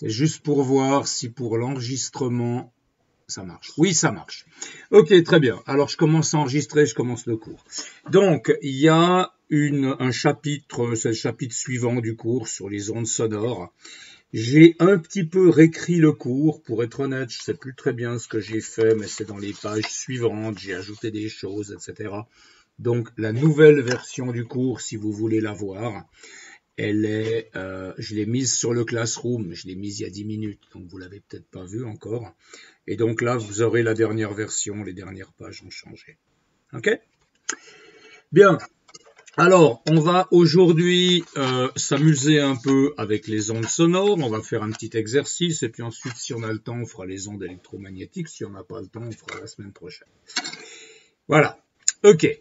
C'est juste pour voir si pour l'enregistrement, ça marche. Oui, ça marche. Ok, très bien. Alors, je commence à enregistrer, je commence le cours. Donc, il y a un chapitre, c'est le chapitre suivant du cours sur les ondes sonores. J'ai un petit peu réécrit le cours, pour être honnête, je sais plus très bien ce que j'ai fait, mais c'est dans les pages suivantes, j'ai ajouté des choses, etc. Donc, la nouvelle version du cours, si vous voulez la voir, je l'ai mise sur le Classroom, je l'ai mise il y a 10 minutes, donc vous l'avez peut-être pas vue encore. Et donc là, vous aurez la dernière version, les dernières pages ont changé. Ok? Bien. Alors, on va aujourd'hui s'amuser un peu avec les ondes sonores. On va faire un petit exercice et puis ensuite, si on a le temps, on fera les ondes électromagnétiques. Si on n'a pas le temps, on fera la semaine prochaine. Voilà. Ok.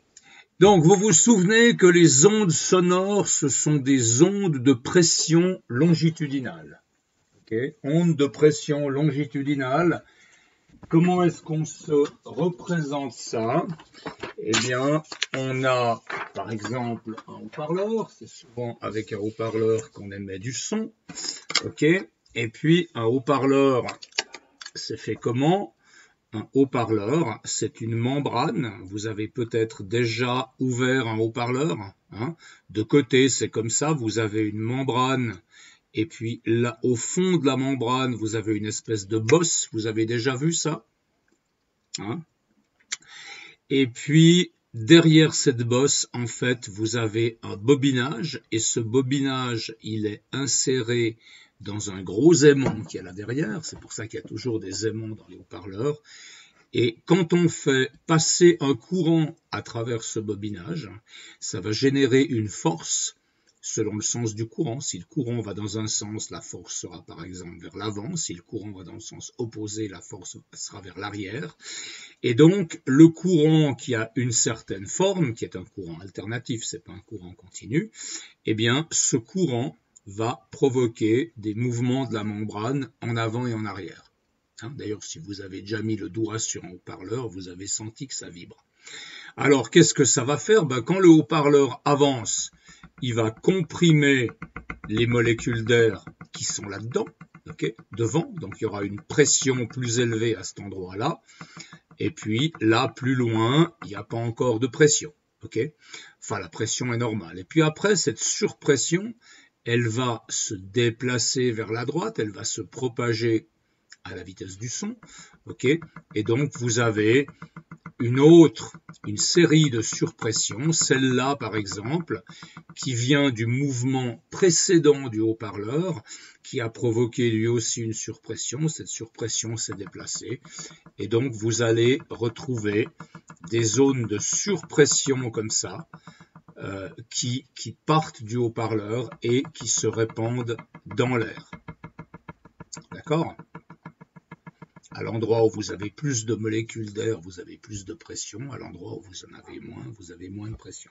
Donc, vous vous souvenez que les ondes sonores, ce sont des ondes de pression longitudinale. Okay. Ondes de pression longitudinale. Comment est-ce qu'on se représente ça? Eh bien, on a, par exemple, un haut-parleur. C'est souvent avec un haut-parleur qu'on émet du son. OK? Et puis, un haut-parleur, c'est fait comment? Un haut-parleur, c'est une membrane. Vous avez peut-être déjà ouvert un haut-parleur. Hein? De côté, c'est comme ça. Vous avez une membrane. Et puis, là, au fond de la membrane, vous avez une espèce de bosse. Vous avez déjà vu ça? Hein? Et puis, derrière cette bosse, en fait, vous avez un bobinage. Et ce bobinage, il est inséré dans un gros aimant qui est là derrière. C'est pour ça qu'il y a toujours des aimants dans les haut-parleurs. Et quand on fait passer un courant à travers ce bobinage, ça va générer une force selon le sens du courant. Si le courant va dans un sens, la force sera par exemple vers l'avant. Si le courant va dans le sens opposé, la force sera vers l'arrière. Et donc, le courant qui a une certaine forme, qui est un courant alternatif, c'est pas un courant continu, eh bien, ce courant va provoquer des mouvements de la membrane en avant et en arrière. Hein, d'ailleurs, si vous avez déjà mis le doigt sur un haut-parleur, vous avez senti que ça vibre. Alors, qu'est-ce que ça va faire? Quand le haut-parleur avance, il va comprimer les molécules d'air qui sont là-dedans, okay, devant. Donc, il y aura une pression plus élevée à cet endroit-là. Et puis, là, plus loin, il n'y a pas encore de pression. Okay, enfin, la pression est normale. Et puis après, cette surpression, elle va se déplacer vers la droite, elle va se propager à la vitesse du son, ok, et donc vous avez une série de surpressions, celle-là par exemple, qui vient du mouvement précédent du haut-parleur, qui a provoqué lui aussi une surpression, cette surpression s'est déplacée, et donc vous allez retrouver des zones de surpression comme ça, qui partent du haut-parleur et qui se répandent dans l'air. D'accord ? À l'endroit où vous avez plus de molécules d'air, vous avez plus de pression. À l'endroit où vous en avez moins, vous avez moins de pression.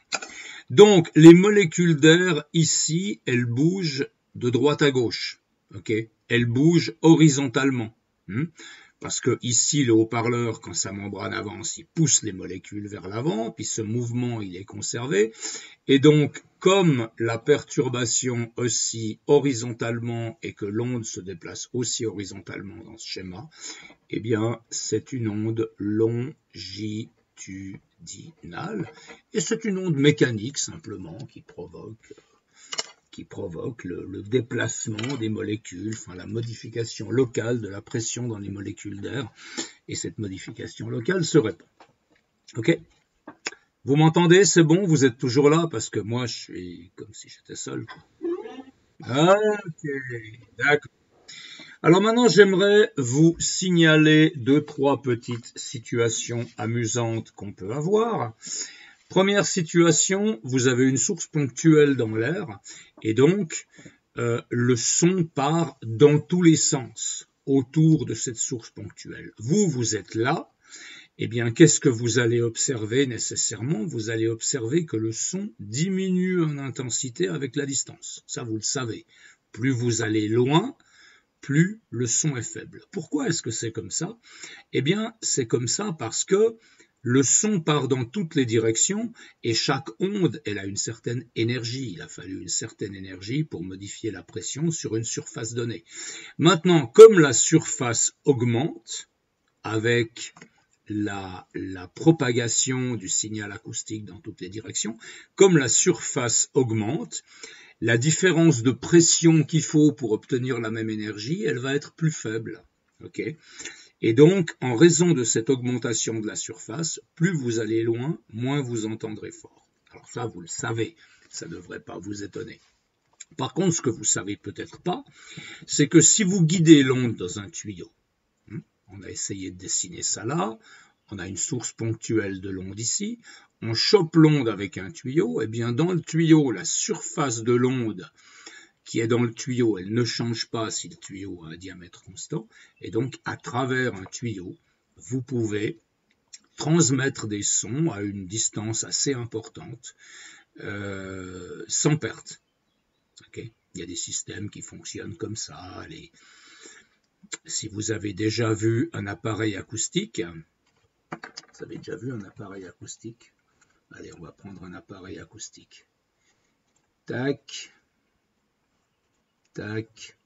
Donc, les molécules d'air, ici, elles bougent de droite à gauche. Okay, elles bougent horizontalement. Parce que ici, le haut-parleur, quand sa membrane avance, il pousse les molécules vers l'avant, puis ce mouvement, il est conservé. Et donc, comme la perturbation oscille horizontalement et que l'onde se déplace aussi horizontalement dans ce schéma, eh bien, c'est une onde longitudinale. Et c'est une onde mécanique, simplement, qui provoque le déplacement des molécules, enfin la modification locale de la pression dans les molécules d'air. Et cette modification locale se répand. OK ? Vous m'entendez? C'est bon? Vous êtes toujours là? Parce que moi, je suis comme si j'étais seul. Ok, d'accord. Alors maintenant, j'aimerais vous signaler 2-3 petites situations amusantes qu'on peut avoir. Première situation, vous avez une source ponctuelle dans l'air et donc le son part dans tous les sens autour de cette source ponctuelle. Vous êtes là. Eh bien, qu'est-ce que vous allez observer nécessairement? Vous allez observer que le son diminue en intensité avec la distance. Ça, vous le savez. Plus vous allez loin, plus le son est faible. Pourquoi est-ce que c'est comme ça? Eh bien, c'est comme ça parce que le son part dans toutes les directions et chaque onde, elle a une certaine énergie. Il a fallu une certaine énergie pour modifier la pression sur une surface donnée. Maintenant, comme la surface augmente avec la propagation du signal acoustique dans toutes les directions, comme la surface augmente, la différence de pression qu'il faut pour obtenir la même énergie, elle va être plus faible. Okay ? Et donc, en raison de cette augmentation de la surface, plus vous allez loin, moins vous entendrez fort. Alors ça, vous le savez, ça ne devrait pas vous étonner. Par contre, ce que vous ne savez peut-être pas, c'est que si vous guidez l'onde dans un tuyau, on a essayé de dessiner ça là, on a une source ponctuelle de l'onde ici, on chope l'onde avec un tuyau, et bien dans le tuyau, la surface de l'onde qui est dans le tuyau, elle ne change pas si le tuyau a un diamètre constant, et donc à travers un tuyau, vous pouvez transmettre des sons à une distance assez importante, sans perte. Okay ? Il y a des systèmes qui fonctionnent comme ça. Si vous avez déjà vu un appareil acoustique, vous avez déjà vu un appareil acoustique? Allez, on va prendre un appareil acoustique. Tac. Tac,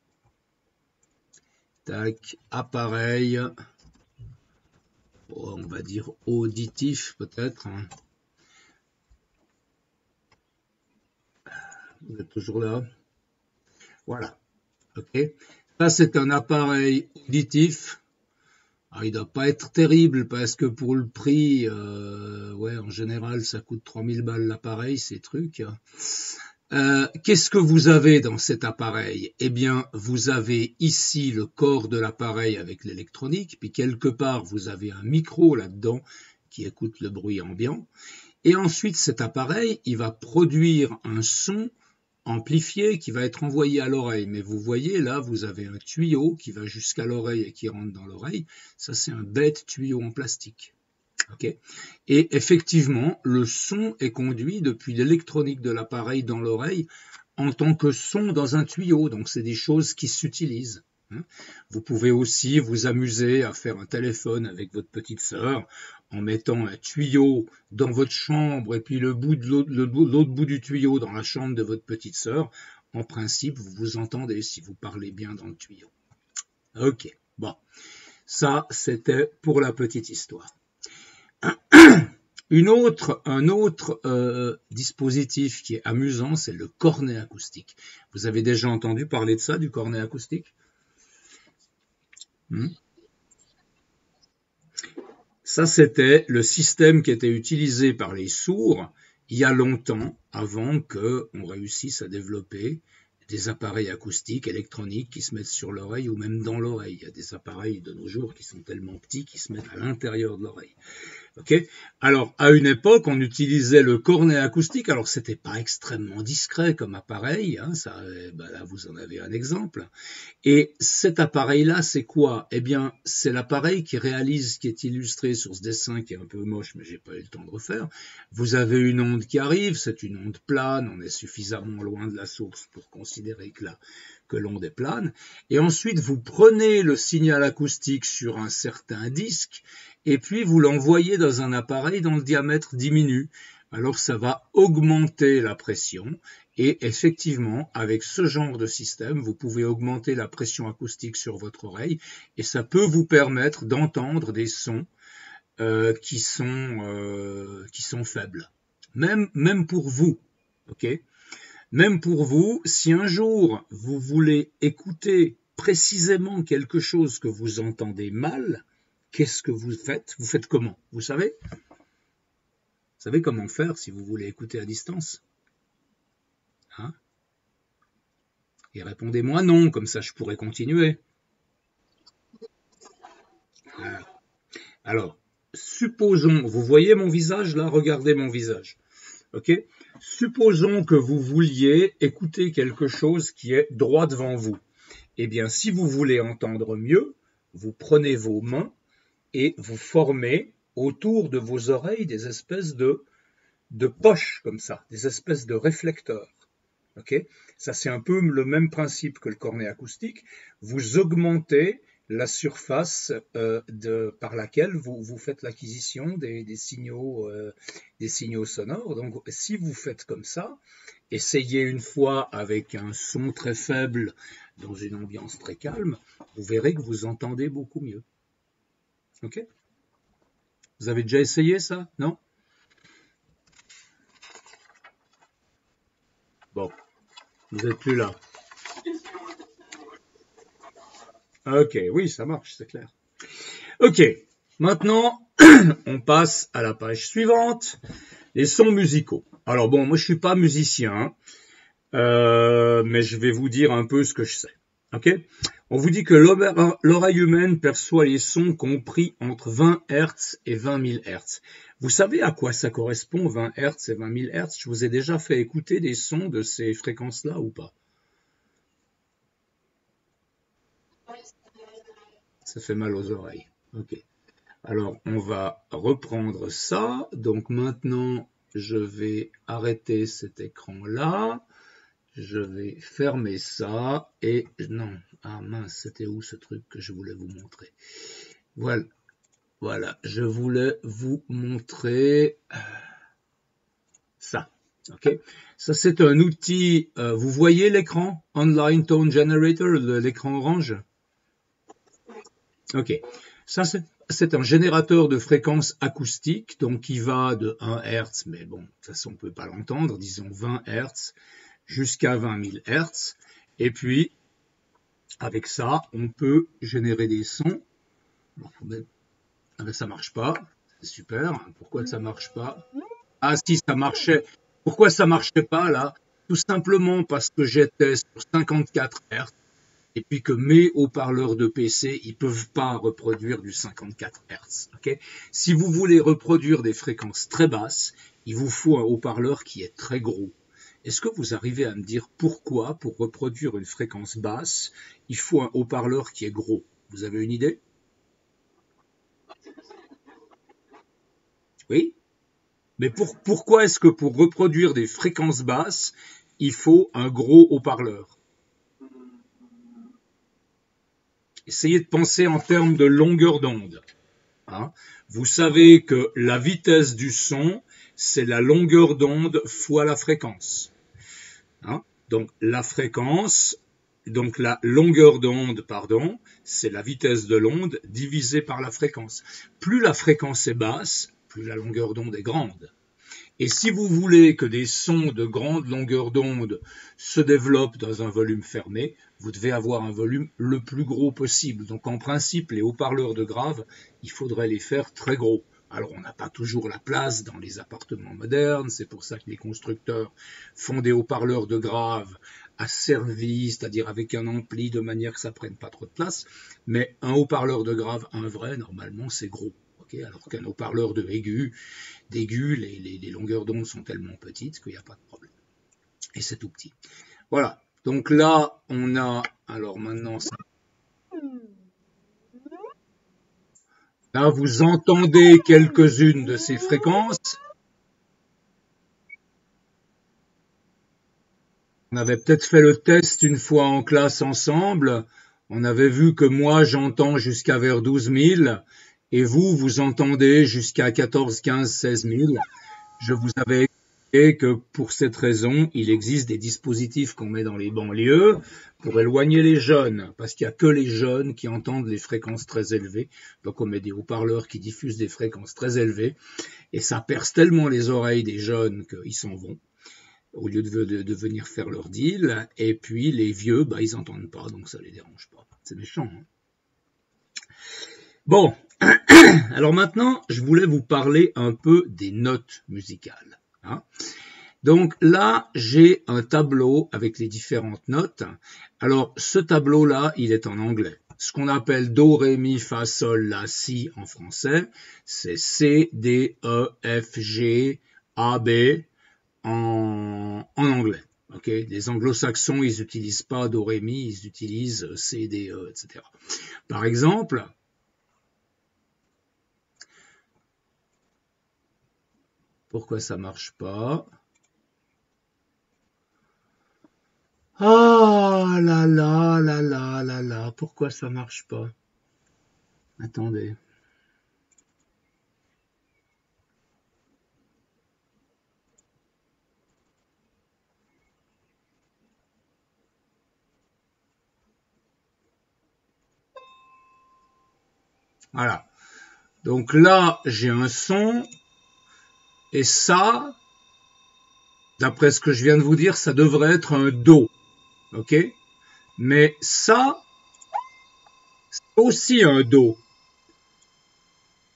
tac, appareil, on va dire auditif peut-être. Hein. Vous êtes toujours là? Voilà, ok. Ça c'est un appareil auditif. Alors, il ne doit pas être terrible parce que pour le prix, ouais, en général ça coûte 3000 balles l'appareil, ces trucs. Qu'est-ce que vous avez dans cet appareil? Eh bien, vous avez ici le corps de l'appareil avec l'électronique, puis quelque part, vous avez un micro là-dedans qui écoute le bruit ambiant. Et ensuite, cet appareil, il va produire un son amplifié qui va être envoyé à l'oreille. Mais vous voyez, là, vous avez un tuyau qui va jusqu'à l'oreille et qui rentre dans l'oreille. Ça, c'est un bête tuyau en plastique. Okay. Et effectivement, le son est conduit depuis l'électronique de l'appareil dans l'oreille en tant que son dans un tuyau. Donc, c'est des choses qui s'utilisent. Vous pouvez aussi vous amuser à faire un téléphone avec votre petite sœur en mettant un tuyau dans votre chambre et puis l'autre bout du tuyau dans la chambre de votre petite sœur. En principe, vous vous entendez si vous parlez bien dans le tuyau. Ok, bon. Ça, c'était pour la petite histoire. Un autre dispositif qui est amusant, c'est le cornet acoustique. Vous avez déjà entendu parler de ça, du cornet acoustique? Ça, c'était le système qui était utilisé par les sourds il y a longtemps, avant qu'on réussisse à développer des appareils acoustiques, électroniques qui se mettent sur l'oreille ou même dans l'oreille. Il y a des appareils de nos jours qui sont tellement petits qu'ils se mettent à l'intérieur de l'oreille. Okay. Alors, à une époque, on utilisait le cornet acoustique. Alors, c'était pas extrêmement discret comme appareil. Hein, ça, là, vous en avez un exemple. Et cet appareil-là, c'est quoi? Eh bien, c'est l'appareil qui réalise, qui est illustré sur ce dessin, qui est un peu moche, mais j'ai pas eu le temps de refaire. Vous avez une onde qui arrive, c'est une onde plane. On est suffisamment loin de la source pour considérer que l'onde est plane. Et ensuite, vous prenez le signal acoustique sur un certain disque et puis vous l'envoyez dans un appareil dont le diamètre diminue. Alors ça va augmenter la pression et effectivement, avec ce genre de système, vous pouvez augmenter la pression acoustique sur votre oreille et ça peut vous permettre d'entendre des sons qui sont faibles. Même pour vous, ok ? Même pour vous, si un jour vous voulez écouter précisément quelque chose que vous entendez mal, qu'est-ce que vous faites? Vous faites comment? Vous savez? Vous savez comment faire si vous voulez écouter à distance? Hein? Et répondez-moi non, comme ça je pourrais continuer. Alors, supposons, vous voyez mon visage là? Regardez mon visage. Ok? Supposons que vous vouliez écouter quelque chose qui est droit devant vous. Eh bien, si vous voulez entendre mieux, vous prenez vos mains et vous formez autour de vos oreilles des espèces de poches comme ça, des espèces de réflecteurs. Okay? Ça, c'est un peu le même principe que le cornet acoustique. Vous augmentez la surface par laquelle vous faites l'acquisition des signaux sonores. Donc, si vous faites comme ça, essayez une fois avec un son très faible dans une ambiance très calme, vous verrez que vous entendez beaucoup mieux. Ok? Vous avez déjà essayé ça? Non? Bon, vous n'êtes plus là. Ok, oui, ça marche, c'est clair. Ok, maintenant, on passe à la page suivante, les sons musicaux. Alors bon, moi je suis pas musicien, mais je vais vous dire un peu ce que je sais. Ok? On vous dit que l'oreille humaine perçoit les sons compris entre 20 Hz et 20 000 Hz. Vous savez à quoi ça correspond, 20 Hz et 20 000 Hz? Je vous ai déjà fait écouter des sons de ces fréquences-là ou pas? Ça fait mal aux oreilles. Ok. Alors, on va reprendre ça. Donc maintenant, je vais arrêter cet écran-là. Je vais fermer ça. Et non, ah mince, c'était où ce truc que je voulais vous montrer? Voilà, voilà, je voulais vous montrer ça. Ok, ça c'est un outil. Vous voyez l'écran Online Tone Generator, l'écran orange? Ok, ça c'est un générateur de fréquences acoustiques, donc qui va de 1 Hz, mais bon, de toute façon on ne peut pas l'entendre, disons 20 Hz, jusqu'à 20 000 Hz. Et puis, avec ça, on peut générer des sons. Ah ben, ça marche pas, c'est super. Pourquoi ça marche pas? Ah si, ça marchait. Pourquoi ça marchait pas là? Tout simplement parce que j'étais sur 54 Hz. Et puis que mes haut-parleurs de PC, ils peuvent pas reproduire du 54 Hz. Okay? Si vous voulez reproduire des fréquences très basses, il vous faut un haut-parleur qui est très gros. Est-ce que vous arrivez à me dire pourquoi, pour reproduire une fréquence basse, il faut un haut-parleur qui est gros? Vous avez une idée? Oui? Mais pourquoi est-ce que pour reproduire des fréquences basses, il faut un gros haut-parleur? Essayez de penser en termes de longueur d'onde. Hein. Vous savez que la vitesse du son, c'est la longueur d'onde fois la fréquence. Hein. Donc la fréquence, donc la longueur d'onde, pardon, c'est la vitesse de l'onde divisée par la fréquence. Plus la fréquence est basse, plus la longueur d'onde est grande. Et si vous voulez que des sons de grande longueur d'onde se développent dans un volume fermé, vous devez avoir un volume le plus gros possible. Donc en principe, les haut-parleurs de grave, il faudrait les faire très gros. Alors on n'a pas toujours la place dans les appartements modernes, c'est pour ça que les constructeurs font des haut-parleurs de grave asservis, c'est-à-dire avec un ampli de manière que ça prenne pas trop de place. Mais un haut-parleur de grave, un vrai, normalement c'est gros. Okay, alors qu'un haut-parleur d'aigu, les longueurs d'onde sont tellement petites qu'il n'y a pas de problème. Et c'est tout petit. Voilà. Donc là, on a, alors maintenant, là, vous entendez quelques-unes de ces fréquences. On avait peut-être fait le test une fois en classe ensemble. On avait vu que moi, j'entends jusqu'à vers 12 000 et vous, vous entendez jusqu'à 14, 15, 16 000. Je vous avais expliqué que pour cette raison, il existe des dispositifs qu'on met dans les banlieues pour éloigner les jeunes, parce qu'il n'y a que les jeunes qui entendent les fréquences très élevées. Donc on met des haut-parleurs qui diffusent des fréquences très élevées, et ça perce tellement les oreilles des jeunes qu'ils s'en vont, au lieu de venir faire leur deal. Et puis les vieux, bah, ils n'entendent pas, donc ça les dérange pas. C'est méchant. Hein. Bon, alors maintenant, je voulais vous parler un peu des notes musicales. Hein. Donc là, j'ai un tableau avec les différentes notes. Alors, ce tableau-là, il est en anglais. Ce qu'on appelle Do, Ré, Mi, Fa, Sol, La, Si en français, c'est C, D, E, F, G, A, B en anglais. Okay, les anglo-saxons, ils n'utilisent pas Do, Ré, Mi, ils utilisent C, D, E, etc. Par exemple, pourquoi ça marche pas? Ah là là là là là là, pourquoi ça marche pas? Attendez. Voilà. Donc là, j'ai un son. Et ça, d'après ce que je viens de vous dire, ça devrait être un Do. OK? Mais ça, c'est aussi un Do.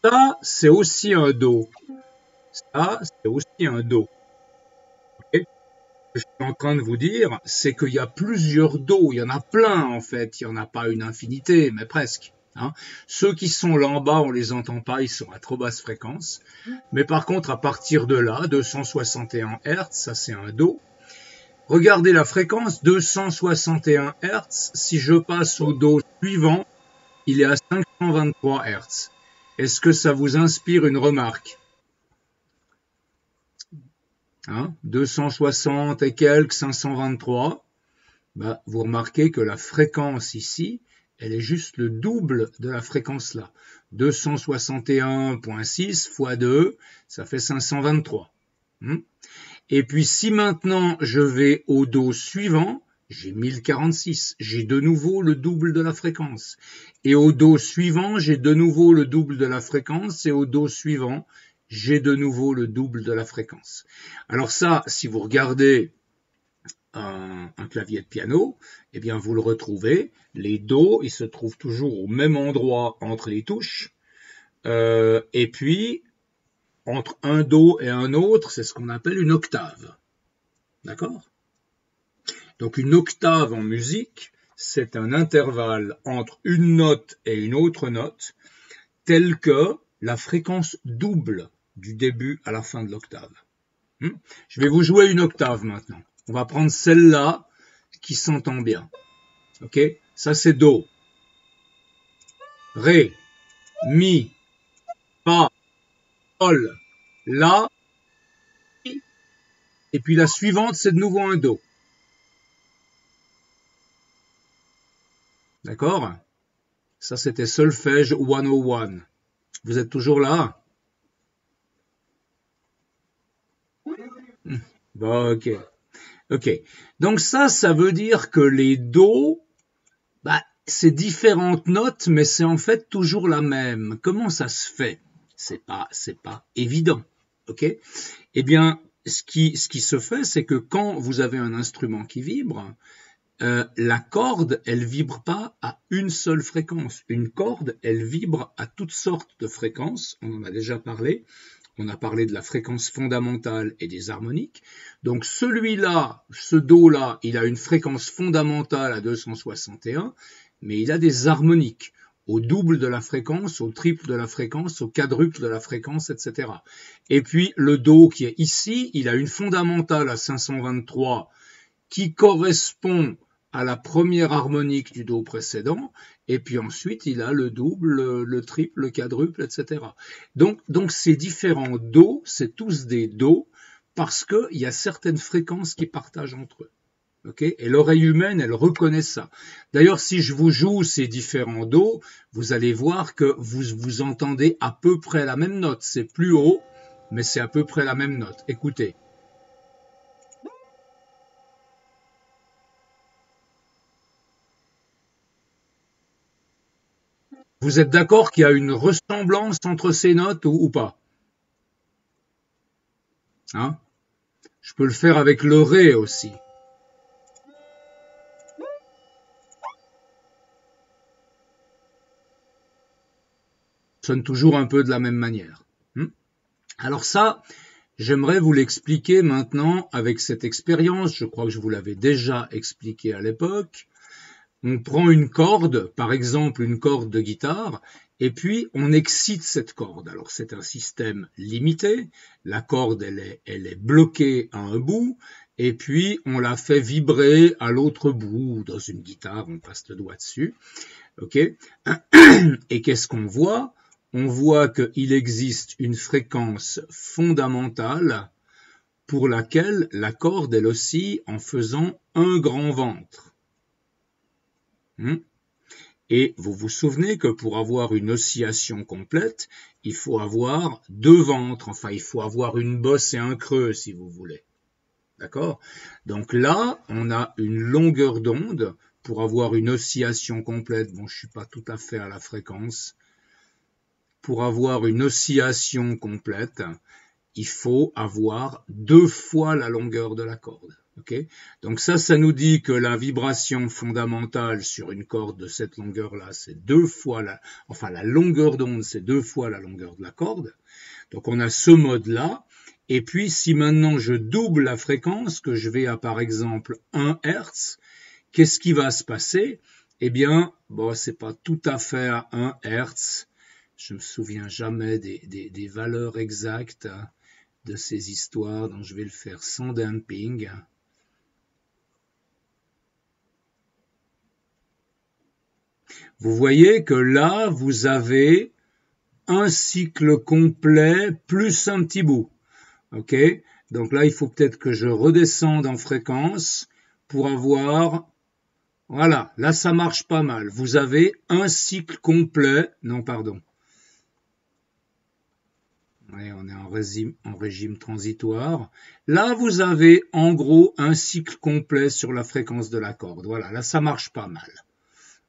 Ça, c'est aussi un Do. Ça, c'est aussi un Do. Okay? Ce que je suis en train de vous dire, c'est qu'il y a plusieurs Do. Il y en a plein, en fait. Il n'y en a pas une infinité, mais presque. Hein. Ceux qui sont là en bas, on les entend pas, ils sont à trop basse fréquence. Mais par contre, à partir de là, 261 Hz, ça c'est un Do. Regardez la fréquence, 261 Hz. Si je passe au Do suivant, il est à 523 Hz. Est-ce que ça vous inspire une remarque? 260 et quelques, 523. Bah, vous remarquez que la fréquence ici, elle est juste le double de la fréquence là. 261.6 fois 2, ça fait 523. Et puis si maintenant je vais au Do suivant, j'ai 1046, j'ai de nouveau le double de la fréquence. Et au Do suivant, j'ai de nouveau le double de la fréquence, et au Do suivant, j'ai de nouveau le double de la fréquence. Alors ça, si vous regardez un clavier de piano, eh bien vous le retrouvez, les Do, ils se trouvent toujours au même endroit entre les touches, et puis entre un Do et un autre, c'est ce qu'on appelle une octave. D'accord? Donc une octave en musique, c'est un intervalle entre une note et une autre note, tel que la fréquence double du début à la fin de l'octave. Je vais vous jouer une octave maintenant. On va prendre celle-là qui s'entend bien. Ok? Ça c'est Do. Ré, Mi, Fa, Sol, La, et puis la suivante c'est de nouveau un Do. D'accord? Ça c'était Solfège 101. Vous êtes toujours là? Bon, ok. Ok. Donc ça veut dire que les Do, c'est différentes notes, mais c'est en fait toujours la même. Comment ça se fait? C'est pas évident. Ok? Eh bien, ce qui se fait, c'est que quand vous avez un instrument qui vibre, la corde, elle vibre pas à une seule fréquence. Une corde, elle vibre à toutes sortes de fréquences. On en a déjà parlé. On a parlé de la fréquence fondamentale et des harmoniques. Donc celui-là, ce Do-là, il a une fréquence fondamentale à 261, mais il a des harmoniques au double de la fréquence, au triple de la fréquence, au quadruple de la fréquence, etc. Et puis le Do qui est ici, il a une fondamentale à 523 qui correspond à la première harmonique du Do précédent, et puis ensuite il a le double, le triple, le quadruple, etc. Donc ces différents Do, c'est tous des Do, parce qu'il y a certaines fréquences qui partagent entre eux. Okay? Et l'oreille humaine, elle reconnaît ça. D'ailleurs, si je vous joue ces différents Do, vous allez voir que vous entendez à peu près la même note. C'est plus haut, mais c'est à peu près la même note. Écoutez. Vous êtes d'accord qu'il y a une ressemblance entre ces notes ou pas? Hein? Je peux le faire avec le Ré aussi. Ça sonne toujours un peu de la même manière. Alors ça, j'aimerais vous l'expliquer maintenant avec cette expérience. Je crois que je vous l'avais déjà expliqué à l'époque. On prend une corde, par exemple une corde de guitare, et puis on excite cette corde. Alors c'est un système limité, la corde elle est bloquée à un bout, et puis on la fait vibrer à l'autre bout. Dans une guitare, on passe le doigt dessus. Ok. Et qu'est-ce qu'on voit? On voit qu'il existe une fréquence fondamentale pour laquelle la corde elle oscille en faisant un grand ventre. Et vous vous souvenez que pour avoir une oscillation complète, il faut avoir deux ventres, enfin il faut avoir une bosse et un creux si vous voulez. D'accord? Donc là, on a une longueur d'onde pour avoir une oscillation complète. Bon, je ne suis pas tout à fait à la fréquence. Pour avoir une oscillation complète, il faut avoir deux fois la longueur de la corde. Okay? Donc ça nous dit que la vibration fondamentale sur une corde de cette longueur-là, c'est deux fois la longueur d'onde, c'est deux fois la longueur de la corde. Donc on a ce mode-là. Et puis si maintenant je double la fréquence, que je vais à par exemple 1 Hertz, qu'est-ce qui va se passer? Eh bien, bon, c'est pas tout à fait à 1 Hertz. Je me souviens jamais des valeurs exactes de ces histoires, donc je vais le faire sans damping. Vous voyez que là, vous avez un cycle complet plus un petit bout. Ok? Donc là, il faut peut-être que je redescende en fréquence pour avoir... Voilà, là, ça marche pas mal. Vous avez un cycle complet... Non, pardon. Ouais, on est en régime transitoire. Là, vous avez en gros un cycle complet sur la fréquence de la corde. Voilà, là, ça marche pas mal.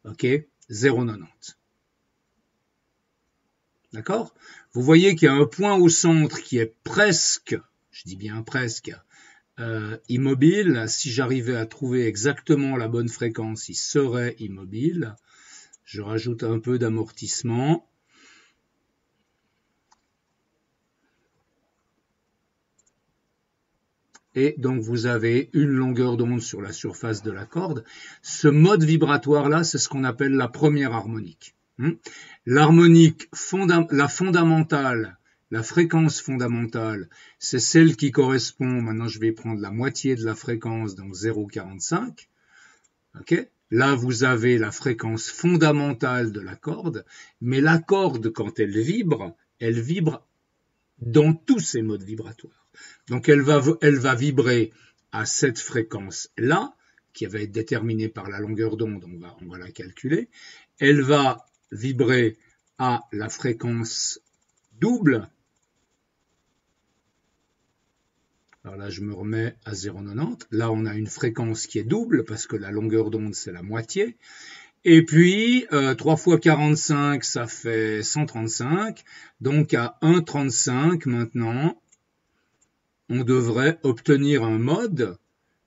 Ok? 0,90. D'accord? Vous voyez qu'il y a un point au centre qui est presque, je dis bien presque, immobile. Si j'arrivais à trouver exactement la bonne fréquence, il serait immobile. Je rajoute un peu d'amortissement. Et donc vous avez une longueur d'onde sur la surface de la corde. Ce mode vibratoire-là, c'est ce qu'on appelle la première harmonique. L'harmonique, la fondamentale, la fréquence fondamentale, c'est celle qui correspond, maintenant je vais prendre la moitié de la fréquence, donc 0,45. Okay? Là, vous avez la fréquence fondamentale de la corde, mais la corde, quand elle vibre dans tous ses modes vibratoires. Donc elle va vibrer à cette fréquence-là, qui va être déterminée par la longueur d'onde, on va la calculer. Elle va vibrer à la fréquence double. Alors là, je me remets à 0,90. Là, on a une fréquence qui est double, parce que la longueur d'onde, c'est la moitié. Et puis, 3 fois 45, ça fait 135. Donc, à 1,35 maintenant, on devrait obtenir un mode,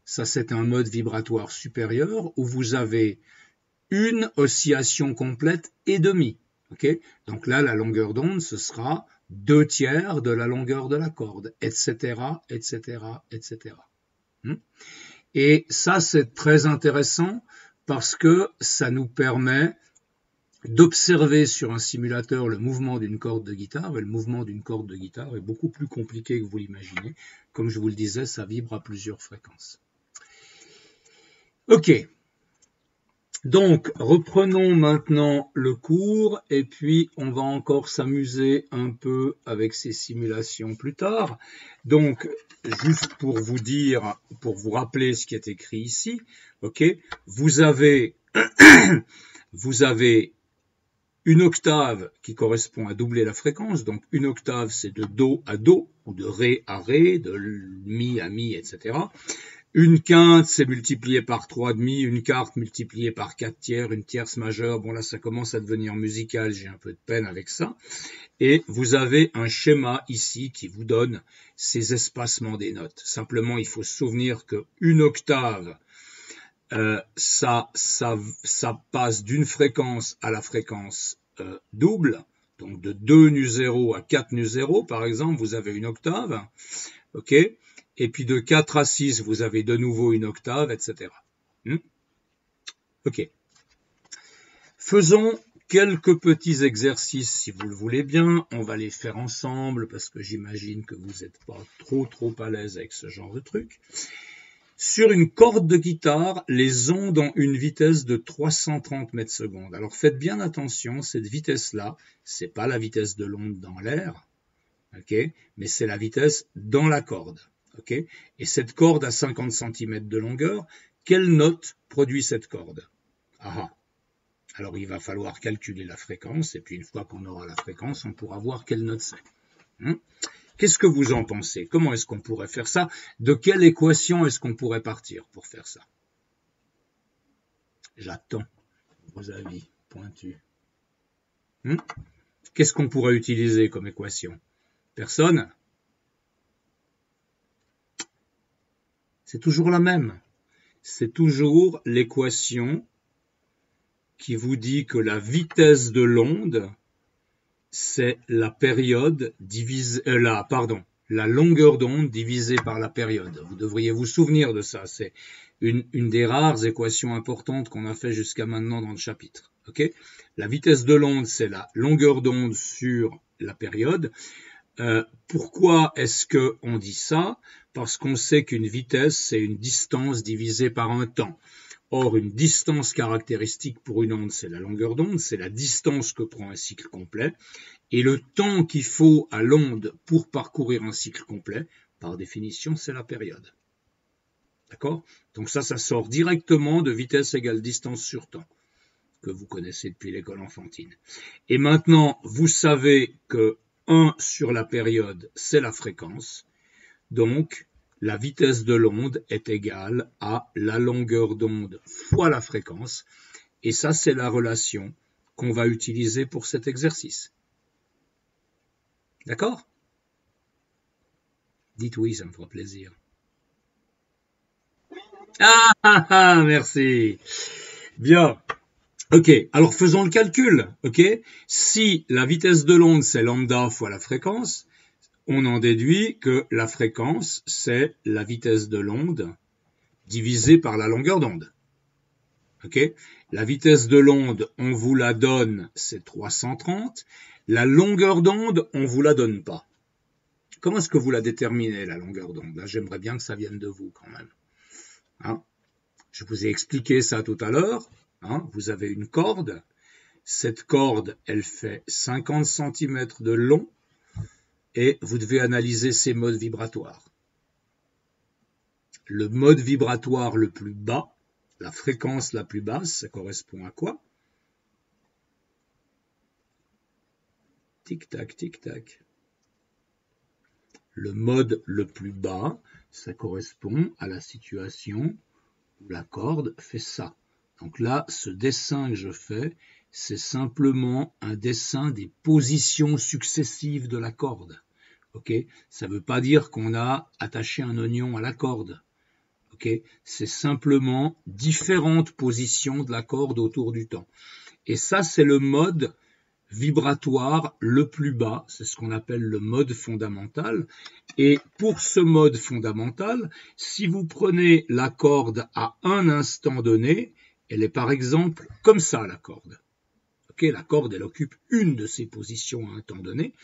ça c'est un mode vibratoire supérieur, où vous avez une oscillation complète et demie. Okay? Donc là, la longueur d'onde, ce sera 2/3 de la longueur de la corde, etc., etc., etc. Et ça, c'est très intéressant parce que ça nous permet d'observer sur un simulateur le mouvement d'une corde de guitare, et le mouvement d'une corde de guitare est beaucoup plus compliqué que vous l'imaginez. Comme je vous le disais, ça vibre à plusieurs fréquences. Ok, donc reprenons maintenant le cours, et puis on va encore s'amuser un peu avec ces simulations plus tard. Donc, juste pour vous dire, pour vous rappeler ce qui est écrit ici, ok, vous avez une octave qui correspond à doubler la fréquence, donc une octave c'est de do à do, ou de ré à ré, de mi à mi, etc. Une quinte c'est multiplié par 3/2, une quarte multipliée par 4/3, une tierce majeure, bon là ça commence à devenir musical, j'ai un peu de peine avec ça. Et vous avez un schéma ici qui vous donne ces espacements des notes. Simplement il faut se souvenir qu'une octave, ça passe d'une fréquence à la fréquence double, donc de 2 nu0 à 4 nu0 par exemple, vous avez une octave, ok, et puis de 4 à 6 vous avez de nouveau une octave, etc. Ok. Faisons quelques petits exercices si vous le voulez bien, on va les faire ensemble parce que j'imagine que vous n'êtes pas trop à l'aise avec ce genre de truc. Sur une corde de guitare, les ondes ont une vitesse de 330 mètres secondes. Alors faites bien attention, cette vitesse-là, c'est pas la vitesse de l'onde dans l'air, okay, mais c'est la vitesse dans la corde. Okay, et cette corde a 50 cm de longueur, quelle note produit cette corde? Ah, Alors il va falloir calculer la fréquence, et puis une fois qu'on aura la fréquence, on pourra voir quelle note c'est. Qu'est-ce que vous en pensez? Comment est-ce qu'on pourrait faire ça? De quelle équation est-ce qu'on pourrait partir pour faire ça? J'attends vos avis pointus. Qu'est-ce qu'on pourrait utiliser comme équation? Personne? C'est toujours la même. C'est toujours l'équation qui vous dit que la vitesse de l'onde, c'est la période divisée, la longueur d'onde divisée par la période. Vous devriez vous souvenir de ça. C'est une des rares équations importantes qu'on a fait jusqu'à maintenant dans le chapitre. Okay? La vitesse de l'onde, c'est la longueur d'onde sur la période. Pourquoi est-ce qu'on dit ça? Parce qu'on sait qu'une vitesse, c'est une distance divisée par un temps. Or, une distance caractéristique pour une onde, c'est la longueur d'onde, c'est la distance que prend un cycle complet. Et le temps qu'il faut à l'onde pour parcourir un cycle complet, par définition, c'est la période. D'accord? Donc ça sort directement de vitesse égale distance sur temps, que vous connaissez depuis l'école enfantine. Et maintenant, vous savez que 1 sur la période, c'est la fréquence. Donc, la vitesse de l'onde est égale à la longueur d'onde fois la fréquence. Et ça, c'est la relation qu'on va utiliser pour cet exercice. D'accord? Dites oui, ça me fera plaisir. Ah, merci. Bien. Ok, alors faisons le calcul. Ok, si la vitesse de l'onde, c'est lambda fois la fréquence, on en déduit que la fréquence, c'est la vitesse de l'onde divisée par la longueur d'onde. Ok, la vitesse de l'onde, on vous la donne, c'est 330. La longueur d'onde, on vous la donne pas. Comment est-ce que vous la déterminez, la longueur d'onde? Là, j'aimerais bien que ça vienne de vous quand même. Hein? Je vous ai expliqué ça tout à l'heure. Hein? Vous avez une corde. Cette corde, elle fait 50 cm de long. Et vous devez analyser ses modes vibratoires. Le mode vibratoire le plus bas, la fréquence la plus basse, ça correspond à quoi? Tic-tac, tic-tac. Le mode le plus bas, ça correspond à la situation où la corde fait ça. Donc là, ce dessin que je fais, c'est simplement un dessin des positions successives de la corde. Okay, ça ne veut pas dire qu'on a attaché un oignon à la corde. Okay, c'est simplement différentes positions de la corde autour du temps. Et ça, c'est le mode vibratoire le plus bas. C'est ce qu'on appelle le mode fondamental. Et pour ce mode fondamental, si vous prenez la corde à un instant donné, elle est par exemple comme ça, la corde. Okay, la corde, elle occupe une de ces positions à un temps donné.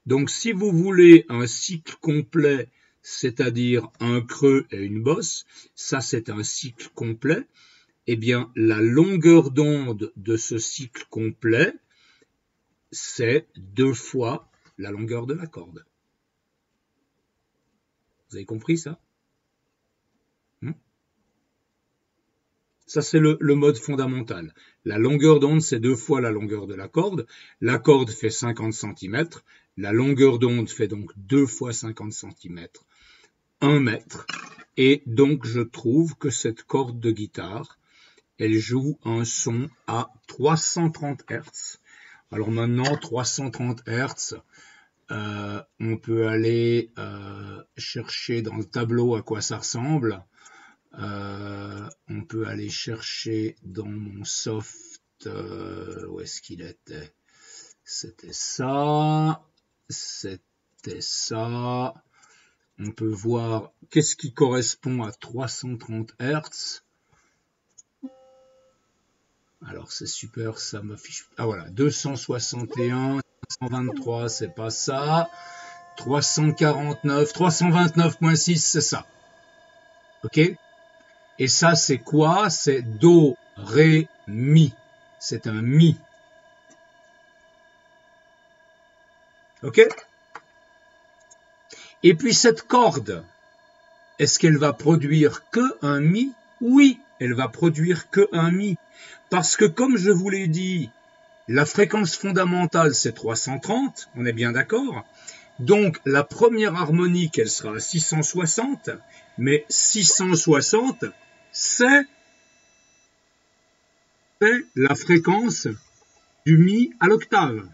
Donc, si vous voulez un cycle complet, c'est-à-dire un creux et une bosse, ça c'est un cycle complet, eh bien, la longueur d'onde de ce cycle complet, c'est 2 fois la longueur de la corde. Vous avez compris ça? Ça, c'est le mode fondamental. La longueur d'onde, c'est 2 fois la longueur de la corde. La corde fait 50 cm. La longueur d'onde fait donc 2 fois 50 cm, 1 mètre. Et donc, je trouve que cette corde de guitare, elle joue un son à 330 Hz. Alors maintenant, 330 Hz, on peut aller chercher dans le tableau à quoi ça ressemble. On peut aller chercher dans mon soft, où est-ce qu'il était? C'était ça, c'était ça. On peut voir qu'est-ce qui correspond à 330 Hz. Alors c'est super, ça m'affiche. Ah voilà, 261, 523, c'est pas ça. 349, 329.6, c'est ça. Ok? Et ça, c'est quoi? C'est Do, Ré, Mi. C'est un Mi. Ok? Et puis cette corde, est-ce qu'elle va produire que un Mi? Oui, elle va produire que un mi. Parce que comme je vous l'ai dit, la fréquence fondamentale c'est 330, on est bien d'accord. Donc la première harmonique elle sera à 660, mais 660 c'est la fréquence du mi à l'octave.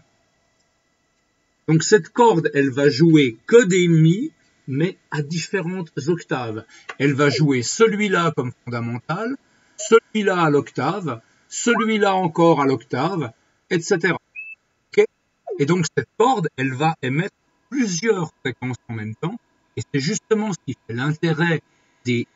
Donc cette corde elle va jouer que des mi, mais à différentes octaves. Elle va jouer celui-là comme fondamental, celui-là à l'octave, celui-là encore à l'octave, etc. Okay. Et donc cette corde, elle va émettre plusieurs fréquences en même temps, et c'est justement ce qui fait l'intérêt des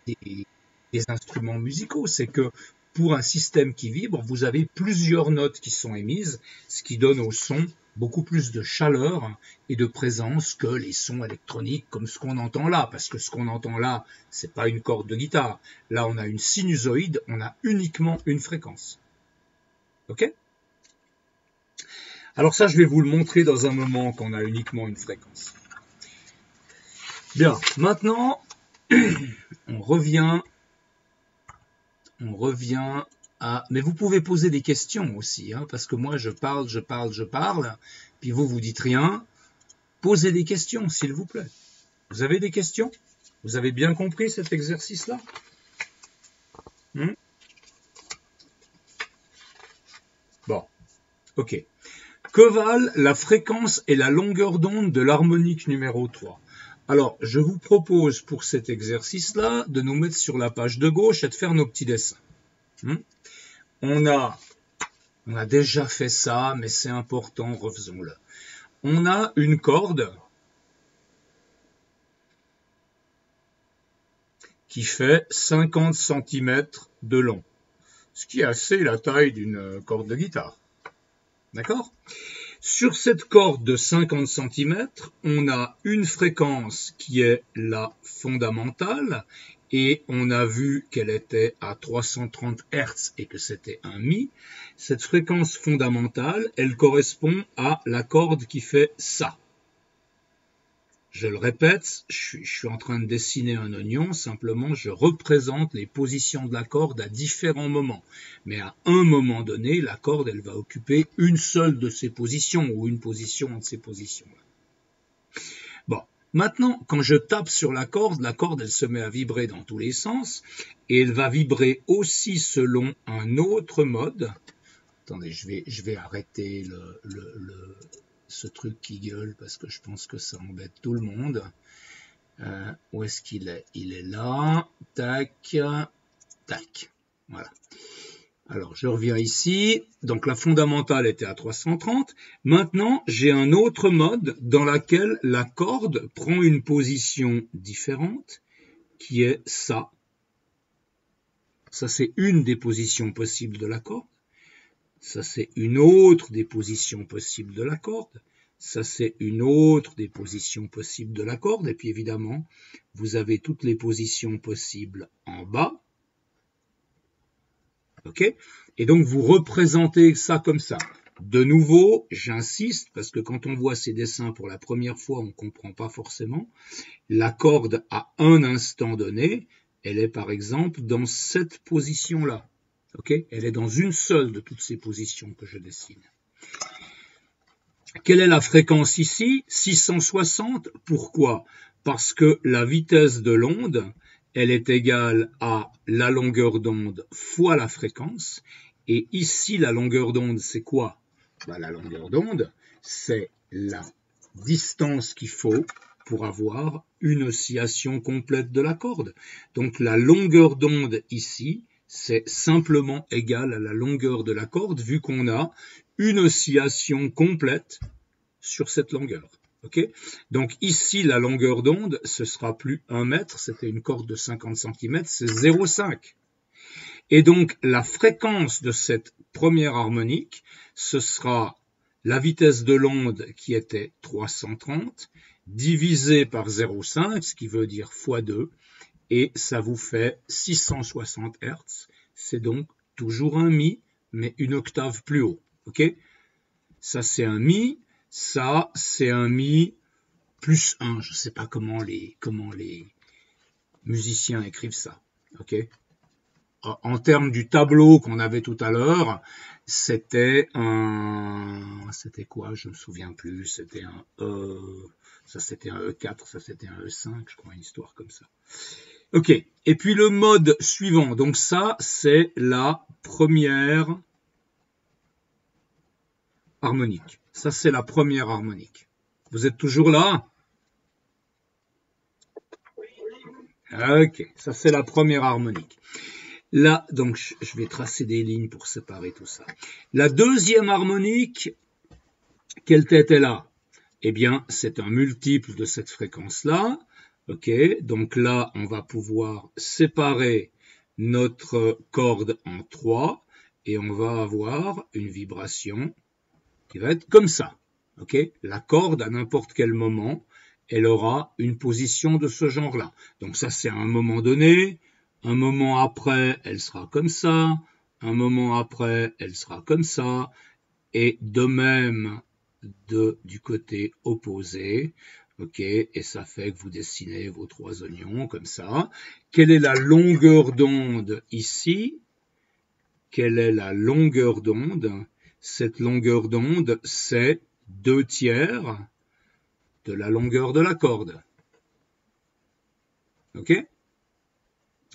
instruments musicaux, c'est que pour un système qui vibre, vous avez plusieurs notes qui sont émises, ce qui donne au son beaucoup plus de chaleur et de présence que les sons électroniques comme ce qu'on entend là, parce que ce qu'on entend là, c'est pas une corde de guitare. Là, on a une sinusoïde, on a uniquement une fréquence. Ok ? Alors ça, je vais vous le montrer dans un moment qu'on a uniquement une fréquence. Bien, maintenant, on revient à... Mais vous pouvez poser des questions aussi, hein, parce que moi, je parle, puis vous dites rien. Posez des questions, s'il vous plaît. Vous avez des questions? Vous avez bien compris cet exercice-là? Bon, ok. Que valent la fréquence et la longueur d'onde de l'harmonique numéro 3? Alors, je vous propose pour cet exercice-là de nous mettre sur la page de gauche et de faire nos petits dessins. On a déjà fait ça, mais c'est important, refaisons-le. On a une corde qui fait 50 cm de long, ce qui est assez la taille d'une corde de guitare. D'accord ? Sur cette corde de 50 cm, on a une fréquence qui est la fondamentale, et on a vu qu'elle était à 330 Hz et que c'était un mi. Cette fréquence fondamentale, elle correspond à la corde qui fait ça. Je le répète, je suis en train de dessiner un oignon, simplement je représente les positions de la corde à différents moments. Mais à un moment donné, la corde elle va occuper une seule de ces positions, ou une position de ces positions-là. Bon, maintenant, quand je tape sur la corde elle se met à vibrer dans tous les sens, et elle va vibrer aussi selon un autre mode. Attendez, je vais arrêter ce truc qui gueule parce que je pense que ça embête tout le monde. Où est-ce qu'il est? Il est là. Tac. Tac. Voilà. Alors, je reviens ici. Donc, la fondamentale était à 330. Maintenant, j'ai un autre mode dans lequel la corde prend une position différente, qui est ça. Ça, c'est une des positions possibles de la corde. Ça, c'est une autre des positions possibles de la corde. Ça, c'est une autre des positions possibles de la corde. Et puis, évidemment, vous avez toutes les positions possibles en bas. OK ? Et donc, vous représentez ça comme ça. De nouveau, j'insiste, parce que quand on voit ces dessins pour la première fois, on ne comprend pas forcément. La corde, à un instant donné, elle est par exemple dans cette position-là. Okay ? Elle est dans une seule de toutes ces positions que je dessine. Quelle est la fréquence ici? 660. Pourquoi? Parce que la vitesse de l'onde, elle est égale à la longueur d'onde fois la fréquence. Et ici, la longueur d'onde, c'est quoi? La longueur d'onde, c'est la distance qu'il faut pour avoir une oscillation complète de la corde. Donc la longueur d'onde ici, c'est simplement égal à la longueur de la corde, vu qu'on a une oscillation complète sur cette longueur. Okay ? Donc ici, la longueur d'onde, ce sera plus 1 mètre, c'était une corde de 50 cm, c'est 0,5. Et donc la fréquence de cette première harmonique, ce sera la vitesse de l'onde qui était 330, divisé par 0,5, ce qui veut dire fois 2, et ça vous fait 660 Hz. C'est donc toujours un mi, mais une octave plus haut. Okay ? Ça, c'est un mi. Ça, c'est un mi plus 1. Je ne sais pas comment les musiciens écrivent ça. Okay ? en termes du tableau qu'on avait tout à l'heure, c'était quoi? Je me souviens plus. C'était un ça c'était un E4, ça c'était un E5, je crois, une histoire comme ça. Ok. Et puis le mode suivant. Donc ça, c'est la première harmonique. Ça, c'est la première harmonique. Vous êtes toujours là? Ok. Ça, c'est la première harmonique. Là, donc, je vais tracer des lignes pour séparer tout ça. La deuxième harmonique, quelle tête est là? Eh bien, c'est un multiple de cette fréquence-là. Ok, donc là, on va pouvoir séparer notre corde en 3 et on va avoir une vibration qui va être comme ça. Ok, la corde, à n'importe quel moment, elle aura une position de ce genre-là. Donc ça, c'est à un moment donné. Un moment après, elle sera comme ça. Un moment après, elle sera comme ça. Et de même du côté opposé. Ok, et ça fait que vous dessinez vos 3 oignons comme ça. Quelle est la longueur d'onde ici? Quelle est la longueur d'onde? Cette longueur d'onde, c'est 2/3 de la longueur de la corde. Ok?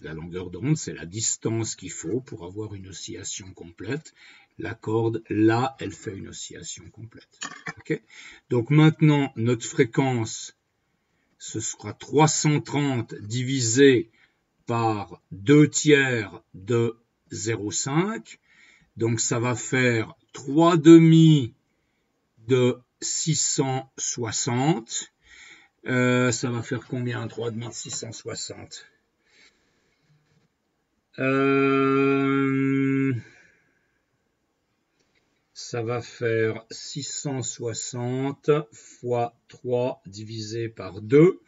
La longueur d'onde, c'est la distance qu'il faut pour avoir une oscillation complète. La corde, là, elle fait une oscillation complète. Okay? Donc maintenant, notre fréquence, ce sera 330 divisé par 2/3 de 0,5. Donc ça va faire 3/2 de 660. Ça va faire combien 3/2 de 660? Ça va faire 660 fois 3 divisé par 2.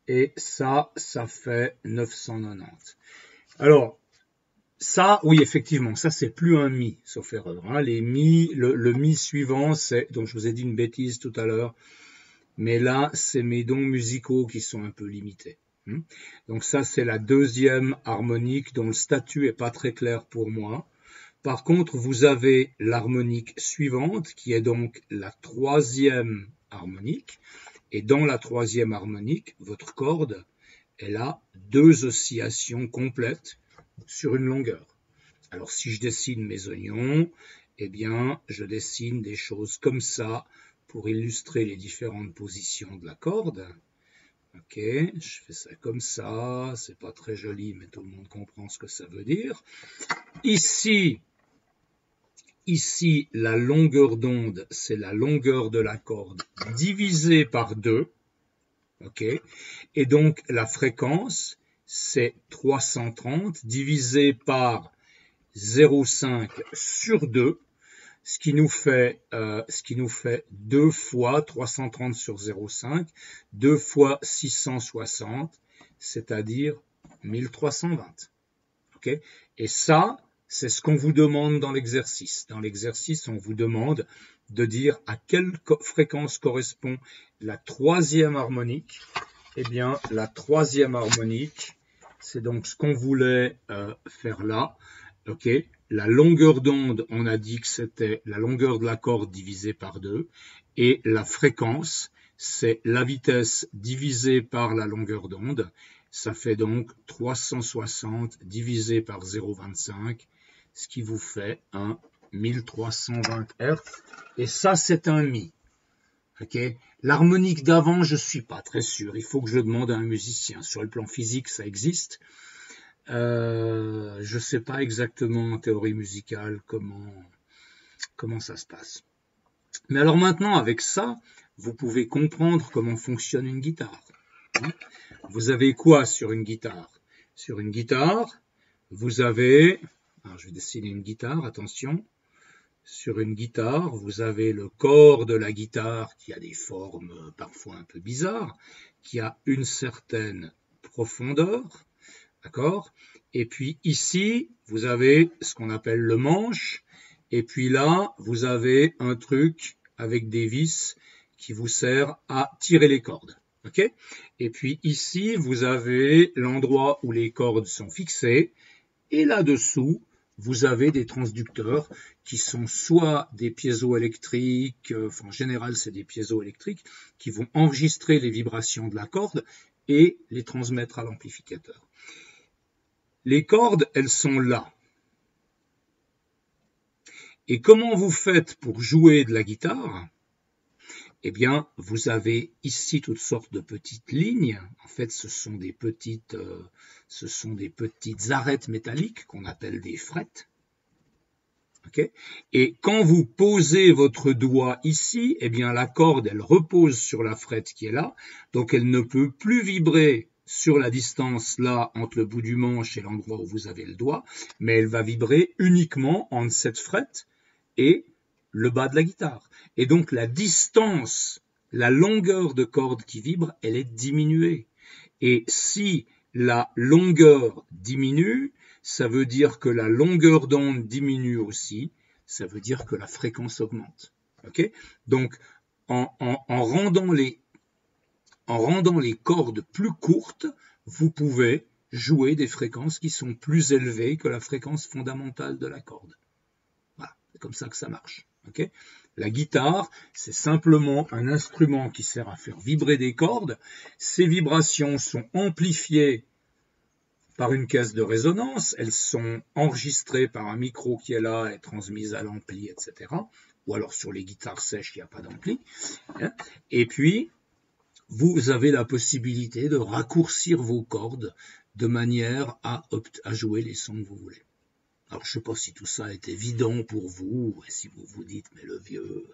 Et ça fait 990. Alors, ça, oui, effectivement, ça, c'est plus un mi, sauf erreur. Hein. Les mi, le mi suivant, c'est, donc je vous ai dit une bêtise tout à l'heure, mais là, c'est mes dons musicaux qui sont un peu limités. Donc ça, c'est la deuxième harmonique dont le statut est pas très clair pour moi. Par contre, vous avez l'harmonique suivante, qui est donc la troisième harmonique. Et dans la troisième harmonique, votre corde, elle a 2 oscillations complètes sur une longueur. Alors, si je dessine mes oignons, eh bien, je dessine des choses comme ça pour illustrer les différentes positions de la corde. Ok, je fais ça comme ça, c'est pas très joli, mais tout le monde comprend ce que ça veut dire. Ici, la longueur d'onde, c'est la longueur de la corde divisée par 2. Ok, et donc la fréquence, c'est 330 divisé par 0,5 sur 2, ce qui nous fait 2 fois 330 sur 0,5, 2 fois 660, c'est-à-dire 1320. Okay? Et ça, c'est ce qu'on vous demande dans l'exercice. Dans l'exercice, on vous demande de dire à quelle fréquence correspond la troisième harmonique. Eh bien, la troisième harmonique, c'est donc ce qu'on voulait faire là. Okay? La longueur d'onde, on a dit que c'était la longueur de la corde divisée par 2. Et la fréquence, c'est la vitesse divisée par la longueur d'onde. Ça fait donc 360 divisé par 0,25, ce qui vous fait un 1320 Hz. Et ça, c'est un mi. Okay. L'harmonique d'avant, je ne suis pas très sûr. Il faut que je demande à un musicien. Sur le plan physique, ça existe. Je ne sais pas exactement en théorie musicale comment ça se passe. Mais alors maintenant, avec ça, vous pouvez comprendre comment fonctionne une guitare. Vous avez quoi sur une guitare? Sur une guitare, vous avez... Alors je vais dessiner une guitare, attention. Sur une guitare, vous avez le corps de la guitare qui a des formes parfois un peu bizarres, qui a une certaine profondeur, d'accord? Et puis ici, vous avez ce qu'on appelle le manche, et puis là, vous avez un truc avec des vis qui vous sert à tirer les cordes. Okay? Et puis ici, vous avez l'endroit où les cordes sont fixées, Et là-dessous, vous avez des transducteurs qui sont soit des piézoélectriques, en général c'est des piézoélectriques, qui vont enregistrer les vibrations de la corde et les transmettre à l'amplificateur. Les cordes, elles sont là. Et comment vous faites pour jouer de la guitare? Eh bien, vous avez ici toutes sortes de petites lignes. En fait, ce sont des petites arêtes métalliques qu'on appelle des frettes. Okay? Et quand vous posez votre doigt ici, eh bien, la corde, elle repose sur la frette qui est là. Donc, elle ne peut plus vibrer sur la distance là entre le bout du manche et l'endroit où vous avez le doigt, mais elle va vibrer uniquement entre cette frette et le bas de la guitare. Et donc la distance, la longueur de corde qui vibre, elle est diminuée. Et si la longueur diminue, ça veut dire que la longueur d'onde diminue aussi, ça veut dire que la fréquence augmente. Okay? Donc en rendant les cordes plus courtes, vous pouvez jouer des fréquences qui sont plus élevées que la fréquence fondamentale de la corde. Voilà, c'est comme ça que ça marche. Okay? La guitare, c'est simplement un instrument qui sert à faire vibrer des cordes. Ces vibrations sont amplifiées par une caisse de résonance. Elles sont enregistrées par un micro qui est là et transmises à l'ampli, etc. Ou alors sur les guitares sèches, il n'y a pas d'ampli. Et puis, vous avez la possibilité de raccourcir vos cordes de manière à jouer les sons que vous voulez. Alors, je ne sais pas si tout ça est évident pour vous, et si vous vous dites, mais le vieux,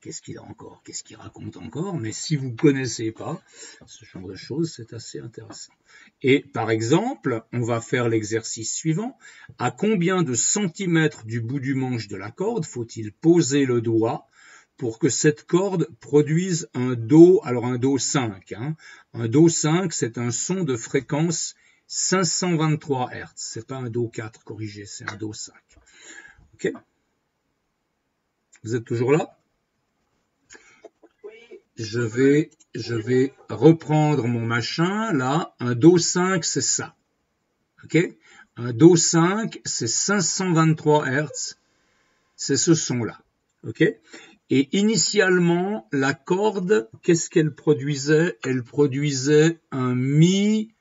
qu'est-ce qu'il a encore, qu'est-ce qu'il raconte encore, mais si vous ne connaissez pas ce genre de choses, c'est assez intéressant. Et par exemple, on va faire l'exercice suivant. À combien de centimètres du bout du manche de la corde faut-il poser le doigt pour que cette corde produise un Do, alors un Do 5. Un Do 5, c'est un son de fréquence 523 Hz. C'est pas un Do 4 corrigé, c'est un Do 5. Ok? Vous êtes toujours là? Oui. Je vais reprendre mon machin. Là, un Do 5, c'est ça. Ok? Un Do 5, c'est 523 Hz. C'est ce son-là. Ok? Et initialement, la corde, qu'est-ce qu'elle produisait? Elle produisait un Mi.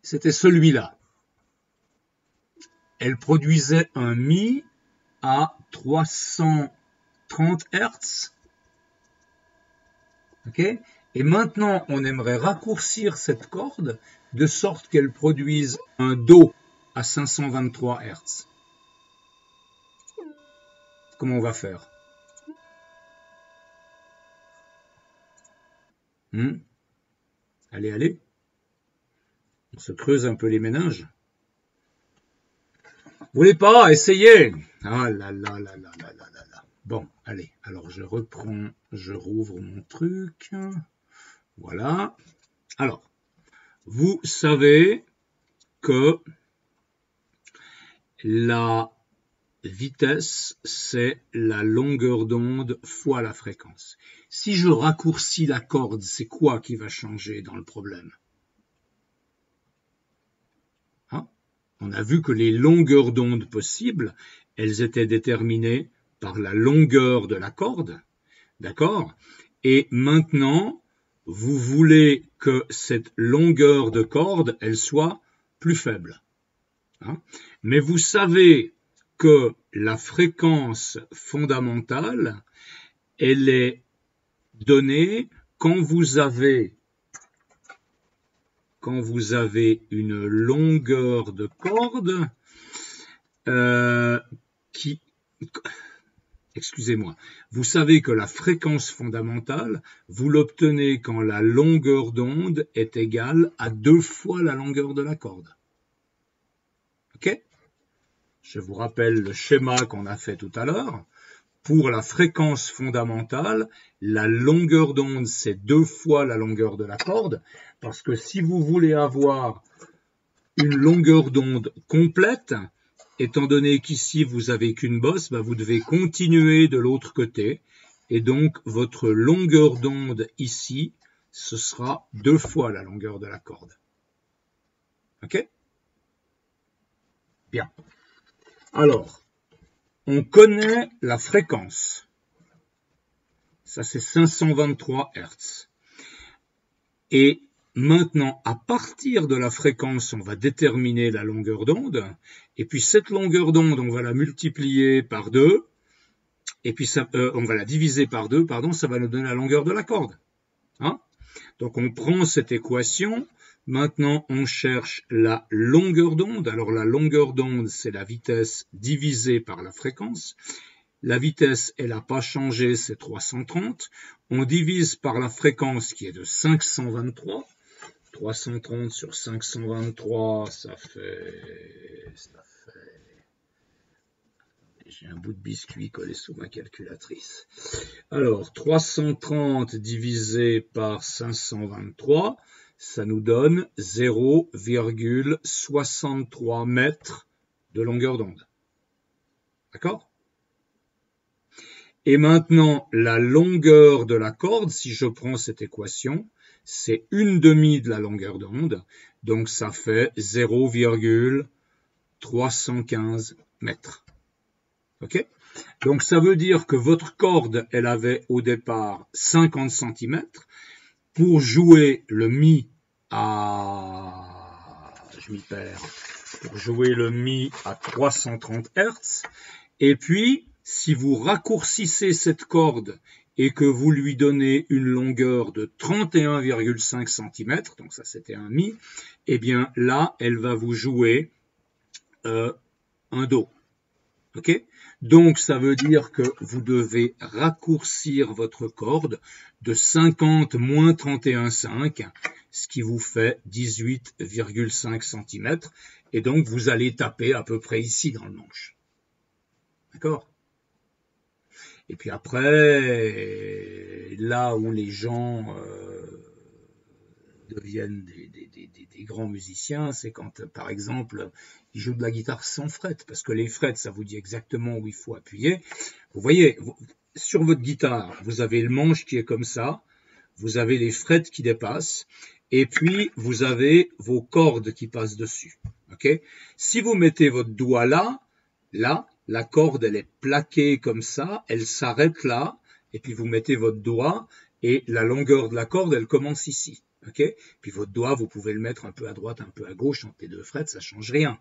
C'était celui-là. Elle produisait un Mi à 330 Hz. Ok? Et maintenant, on aimerait raccourcir cette corde de sorte qu'elle produise un Do à 523 Hz. Comment on va faire? Allez, allez. On se creuse un peu les méninges. Vous voulez pas? Essayez. Ah là là là là là là là là. Bon, allez. Alors, je reprends, je rouvre mon truc. Voilà. Alors, vous savez que la vitesse, c'est la longueur d'onde fois la fréquence. Si je raccourcis la corde, c'est quoi qui va changer dans le problème? On a vu que les longueurs d'onde possibles, elles étaient déterminées par la longueur de la corde, d'accord? Et maintenant, vous voulez que cette longueur de corde, elle soit plus faible. Mais vous savez que la fréquence fondamentale, elle est donnée quand vous avez une longueur de corde excusez-moi, vous savez que la fréquence fondamentale, vous l'obtenez quand la longueur d'onde est égale à 2 fois la longueur de la corde. Ok? Je vous rappelle le schéma qu'on a fait tout à l'heure. Pour la fréquence fondamentale, la longueur d'onde, c'est 2 fois la longueur de la corde, parce que si vous voulez avoir une longueur d'onde complète, étant donné qu'ici vous n'avez qu'une bosse, vous devez continuer de l'autre côté, et donc votre longueur d'onde ici, ce sera 2 fois la longueur de la corde. Ok? Bien. Alors, on connaît la fréquence. Ça, c'est 523 Hz. Et maintenant, à partir de la fréquence, on va déterminer la longueur d'onde. Et puis, cette longueur d'onde, on va la multiplier par 2. Et puis, on va la diviser par 2, pardon, ça va nous donner la longueur de la corde. Hein? Donc, on prend cette équation. Maintenant, on cherche la longueur d'onde. Alors, la longueur d'onde, c'est la vitesse divisée par la fréquence. La vitesse, elle n'a pas changé, c'est 330. On divise par la fréquence qui est de 523. 330 sur 523, ça fait... J'ai un bout de biscuit collé sous ma calculatrice. Alors, 330 divisé par 523, ça nous donne 0,63 mètres de longueur d'onde. D'accord? Et maintenant, la longueur de la corde, si je prends cette équation, c'est 1/2 de la longueur d'onde, donc ça fait 0,315 mètres. Ok? Donc ça veut dire que votre corde, elle avait au départ 50 cm. Pour jouer le mi à... Je m'y perds. Pour jouer le mi à 330 Hz. Et puis, si vous raccourcissez cette corde et que vous lui donnez une longueur de 31,5 cm, donc ça c'était un mi, eh bien là, elle va vous jouer un do. Okay? Donc ça veut dire que vous devez raccourcir votre corde de 50 moins 31,5, ce qui vous fait 18,5 cm. Et donc vous allez taper à peu près ici dans le manche. D'accord? Et puis après, là où les gens deviennent des grands musiciens, c'est quand, par exemple, ils jouent de la guitare sans fret, parce que les frets, ça vous dit exactement où il faut appuyer. Vous voyez, sur votre guitare, vous avez le manche qui est comme ça, vous avez les frets qui dépassent, et puis vous avez vos cordes qui passent dessus. Okay? Si vous mettez votre doigt là, la corde, elle est plaquée comme ça, elle s'arrête là, et puis vous mettez votre doigt, et la longueur de la corde, elle commence ici. Okay? Puis votre doigt, vous pouvez le mettre un peu à droite, un peu à gauche, entre les deux frets, ça ne change rien.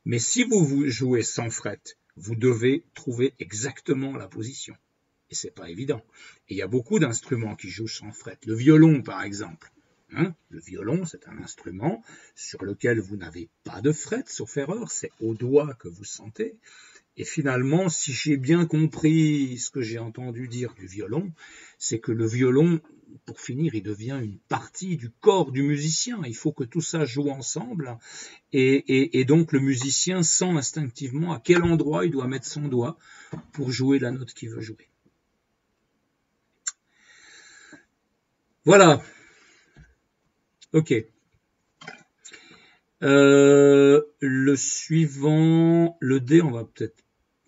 Mais si vous jouez sans fret, vous devez trouver exactement la position. Et c'est pas évident. Et il y a beaucoup d'instruments qui jouent sans fret. Le violon, par exemple. Hein? Le violon, c'est un instrument sur lequel vous n'avez pas de fret, sauf erreur. C'est au doigt que vous sentez. Et finalement, si j'ai bien compris ce que j'ai entendu dire du violon, c'est que le violon, pour finir, il devient une partie du corps du musicien. Il faut que tout ça joue ensemble. Et donc, le musicien sent instinctivement à quel endroit il doit mettre son doigt pour jouer la note qu'il veut jouer. Voilà. Ok. Le suivant, le D, on va peut-être...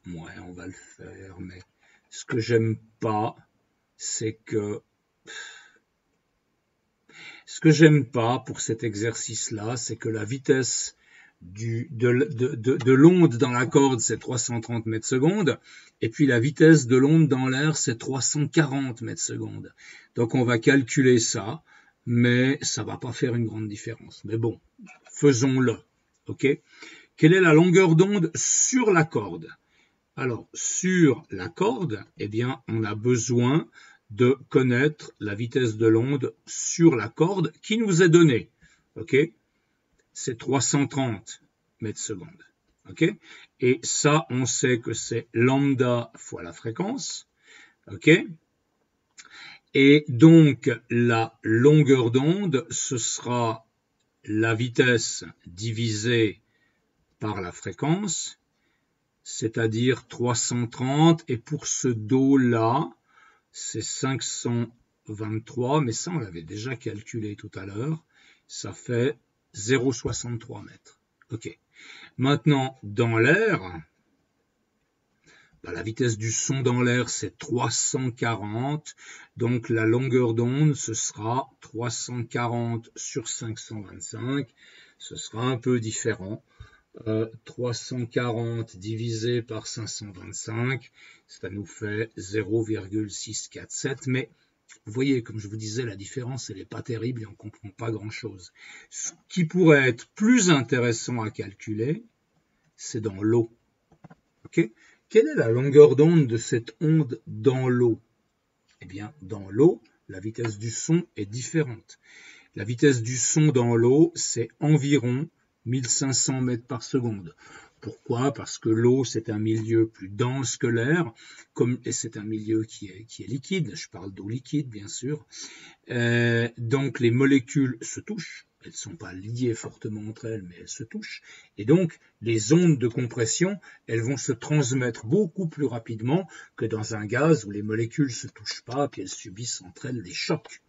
Ouais, on va le faire, mais ce que j'aime pas, c'est que... Ce que j'aime pas pour cet exercice-là, c'est que la vitesse de l'onde dans la corde, c'est 330 mètres secondes, et puis la vitesse de l'onde dans l'air, c'est 340 mètres secondes. Donc on va calculer ça, mais ça va pas faire une grande différence. Mais bon, faisons-le. Ok? Quelle est la longueur d'onde sur la corde? Alors, sur la corde, eh bien, on a besoin de connaître la vitesse de l'onde sur la corde qui nous est donnée. Ok? C'est 330 mètres secondes. Ok? Et ça, on sait que c'est lambda fois la fréquence. Ok? Et donc, la longueur d'onde, ce sera la vitesse divisée par la fréquence, c'est-à-dire 330, et pour ce do-là, c'est 523, mais ça on l'avait déjà calculé tout à l'heure, ça fait 0,63 mètres. Ok. Maintenant, dans l'air, la vitesse du son dans l'air, c'est 340, donc la longueur d'onde, ce sera 340 sur 525, ce sera un peu différent. 340 divisé par 525, ça nous fait 0,647. Mais vous voyez, comme je vous disais, la différence, elle n'est pas terrible et on ne comprend pas grand-chose. Ce qui pourrait être plus intéressant à calculer, c'est dans l'eau. Okay ? Quelle est la longueur d'onde de cette onde dans l'eau? Eh bien, dans l'eau, la vitesse du son est différente. La vitesse du son dans l'eau, c'est environ 1500 mètres par seconde. Pourquoi? Parce que l'eau, c'est un milieu plus dense que l'air, et c'est un milieu qui est liquide. Je parle d'eau liquide, bien sûr. Donc, les molécules se touchent. Elles ne sont pas liées fortement entre elles, mais elles se touchent. Et donc, les ondes de compression, elles vont se transmettre beaucoup plus rapidement que dans un gaz où les molécules ne se touchent pas, puis elles subissent entre elles des chocs.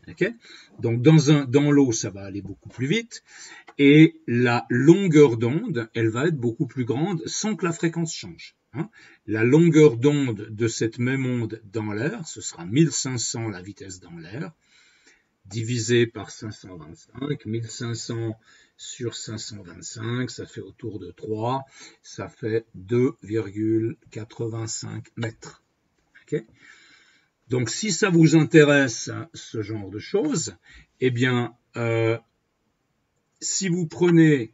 Okay? Donc, dans l'eau, ça va aller beaucoup plus vite. Et la longueur d'onde, elle va être beaucoup plus grande sans que la fréquence change. Hein. La longueur d'onde de cette même onde dans l'air, ce sera 1500 la vitesse dans l'air, divisé par 525. 1500 sur 525, ça fait autour de 3, ça fait 2,85 mètres. Okay? Donc, si ça vous intéresse, ce genre de choses, eh bien, si vous prenez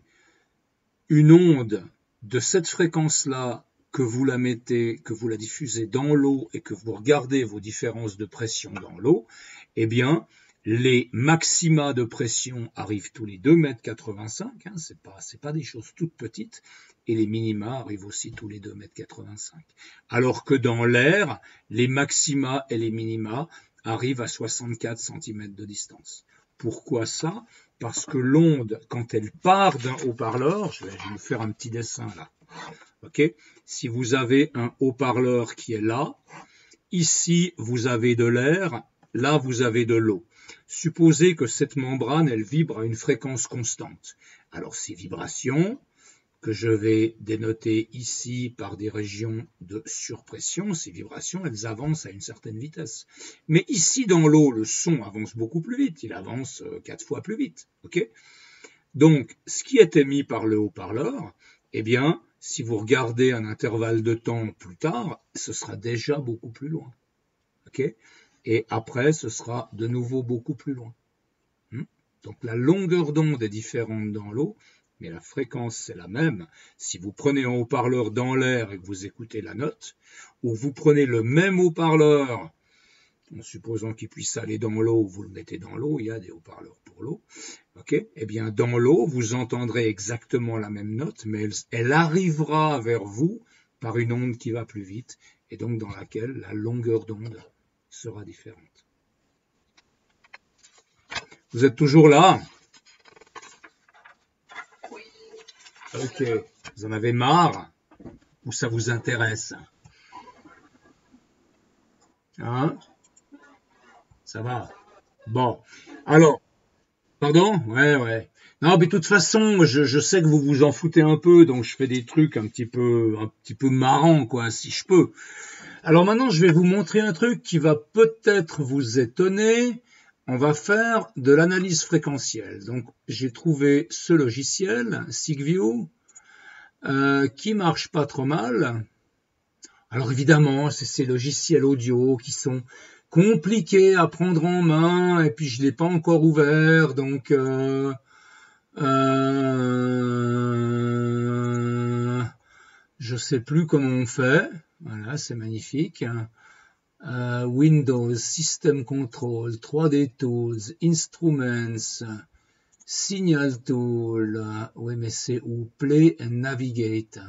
une onde de cette fréquence-là, que vous la mettez, que vous la diffusez dans l'eau et que vous regardez vos différences de pression dans l'eau, eh bien, les maxima de pression arrivent tous les 2,85 m, hein, c'est pas des choses toutes petites, et les minima arrivent aussi tous les 2,85 m. Alors que dans l'air, les maxima et les minima arrivent à 64 cm de distance. Pourquoi ça? Parce que l'onde, quand elle part d'un haut-parleur, je vais vous faire un petit dessin là. Okay? Si vous avez un haut-parleur qui est là, ici vous avez de l'air, là vous avez de l'eau. Supposez que cette membrane, elle vibre à une fréquence constante. Alors ces vibrations, que je vais dénoter ici par des régions de surpression, ces vibrations, elles avancent à une certaine vitesse. Mais ici dans l'eau, le son avance beaucoup plus vite, il avance 4 fois plus vite. Okay? Donc, ce qui est émis par le haut-parleur, eh bien, si vous regardez un intervalle de temps plus tard, ce sera déjà beaucoup plus loin. Okay? Et après, ce sera de nouveau beaucoup plus loin. Donc la longueur d'onde est différente dans l'eau, mais la fréquence c'est la même. Si vous prenez un haut-parleur dans l'air et que vous écoutez la note, ou vous prenez le même haut-parleur, en supposant qu'il puisse aller dans l'eau, vous le mettez dans l'eau, il y a des haut-parleurs pour l'eau, okay? Eh bien dans l'eau, vous entendrez exactement la même note, mais elle arrivera vers vous par une onde qui va plus vite, et donc dans laquelle la longueur d'onde sera différente. Vous êtes toujours là? Oui. Ok. Vous en avez marre? Ou ça vous intéresse? Hein? Ça va? Bon. Alors, pardon? Ouais. Non, mais de toute façon, je sais que vous vous en foutez un peu, donc je fais des trucs un petit peu marrants, quoi, si je peux. Alors maintenant, je vais vous montrer un truc qui va peut-être vous étonner. On va faire de l'analyse fréquentielle. Donc, j'ai trouvé ce logiciel, SIGVIEW, qui marche pas trop mal. Alors évidemment, c'est ces logiciels audio qui sont compliqués à prendre en main, et puis je l'ai pas encore ouvert, donc je sais plus comment on fait. Voilà, c'est magnifique. Windows, System Control, 3D Tools, Instruments, Signal Tool, oui mais c'est où? Play and Navigate,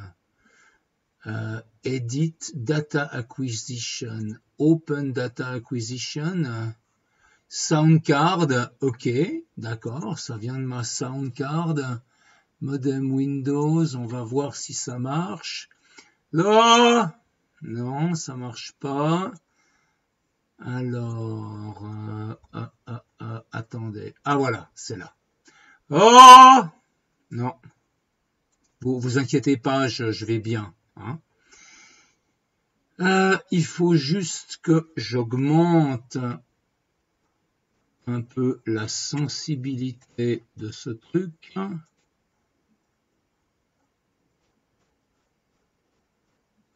Edit, Data Acquisition, Open Data Acquisition, Sound Card, ok, d'accord, ça vient de ma Sound Card, Modem Windows, on va voir si ça marche. Là, non, ça marche pas. Alors, attendez. Ah voilà, c'est là. Oh non. Vous inquiétez pas, je vais bien. Hein. Il faut juste que j'augmente un peu la sensibilité de ce truc.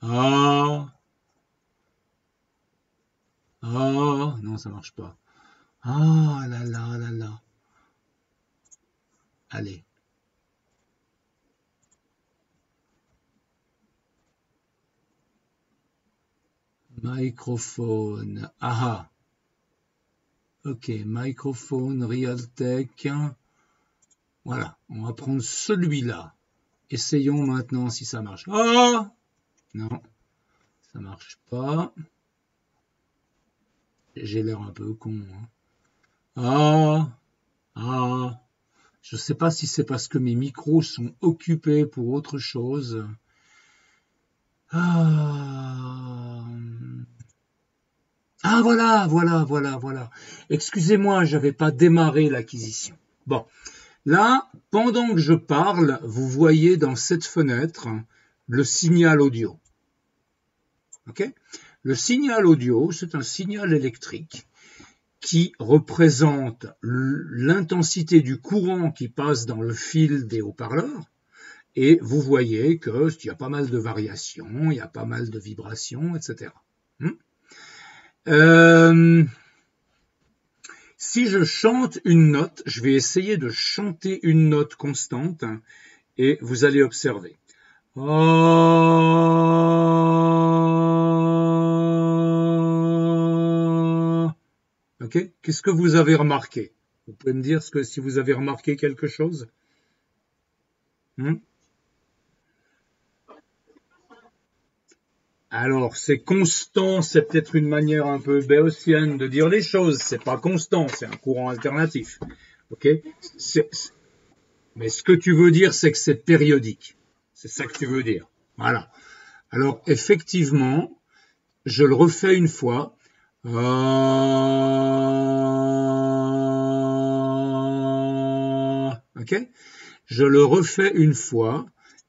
Ah, ah, non, ça marche pas. Ah là là là là. Allez. Microphone. Ah, ok, microphone, Realtek. Voilà, on va prendre celui-là. Essayons maintenant si ça marche. Ah, non, ça marche pas. J'ai l'air un peu con, hein. Ah, ah. Je ne sais pas si c'est parce que mes micros sont occupés pour autre chose. Ah, ah voilà, voilà, voilà, voilà. Excusez-moi, j'avais pas démarré l'acquisition. Bon, là, pendant que je parle, vous voyez dans cette fenêtre le signal audio. Ok? Le signal audio, c'est un signal électrique qui représente l'intensité du courant qui passe dans le fil des haut-parleurs. Et vous voyez qu'il y a pas mal de variations, il y a pas mal de vibrations, etc. Si je chante une note, je vais essayer de chanter une note constante et vous allez observer. Ok? Qu'est-ce que vous avez remarqué? Vous pouvez me dire si vous avez remarqué quelque chose? Alors, c'est constant, c'est peut-être une manière un peu béotienne de dire les choses. C'est pas constant, c'est un courant alternatif. Ok? Mais ce que tu veux dire, c'est que c'est périodique. C'est ça que tu veux dire. Voilà. Alors, effectivement, je le refais une fois. Ok? Je le refais une fois.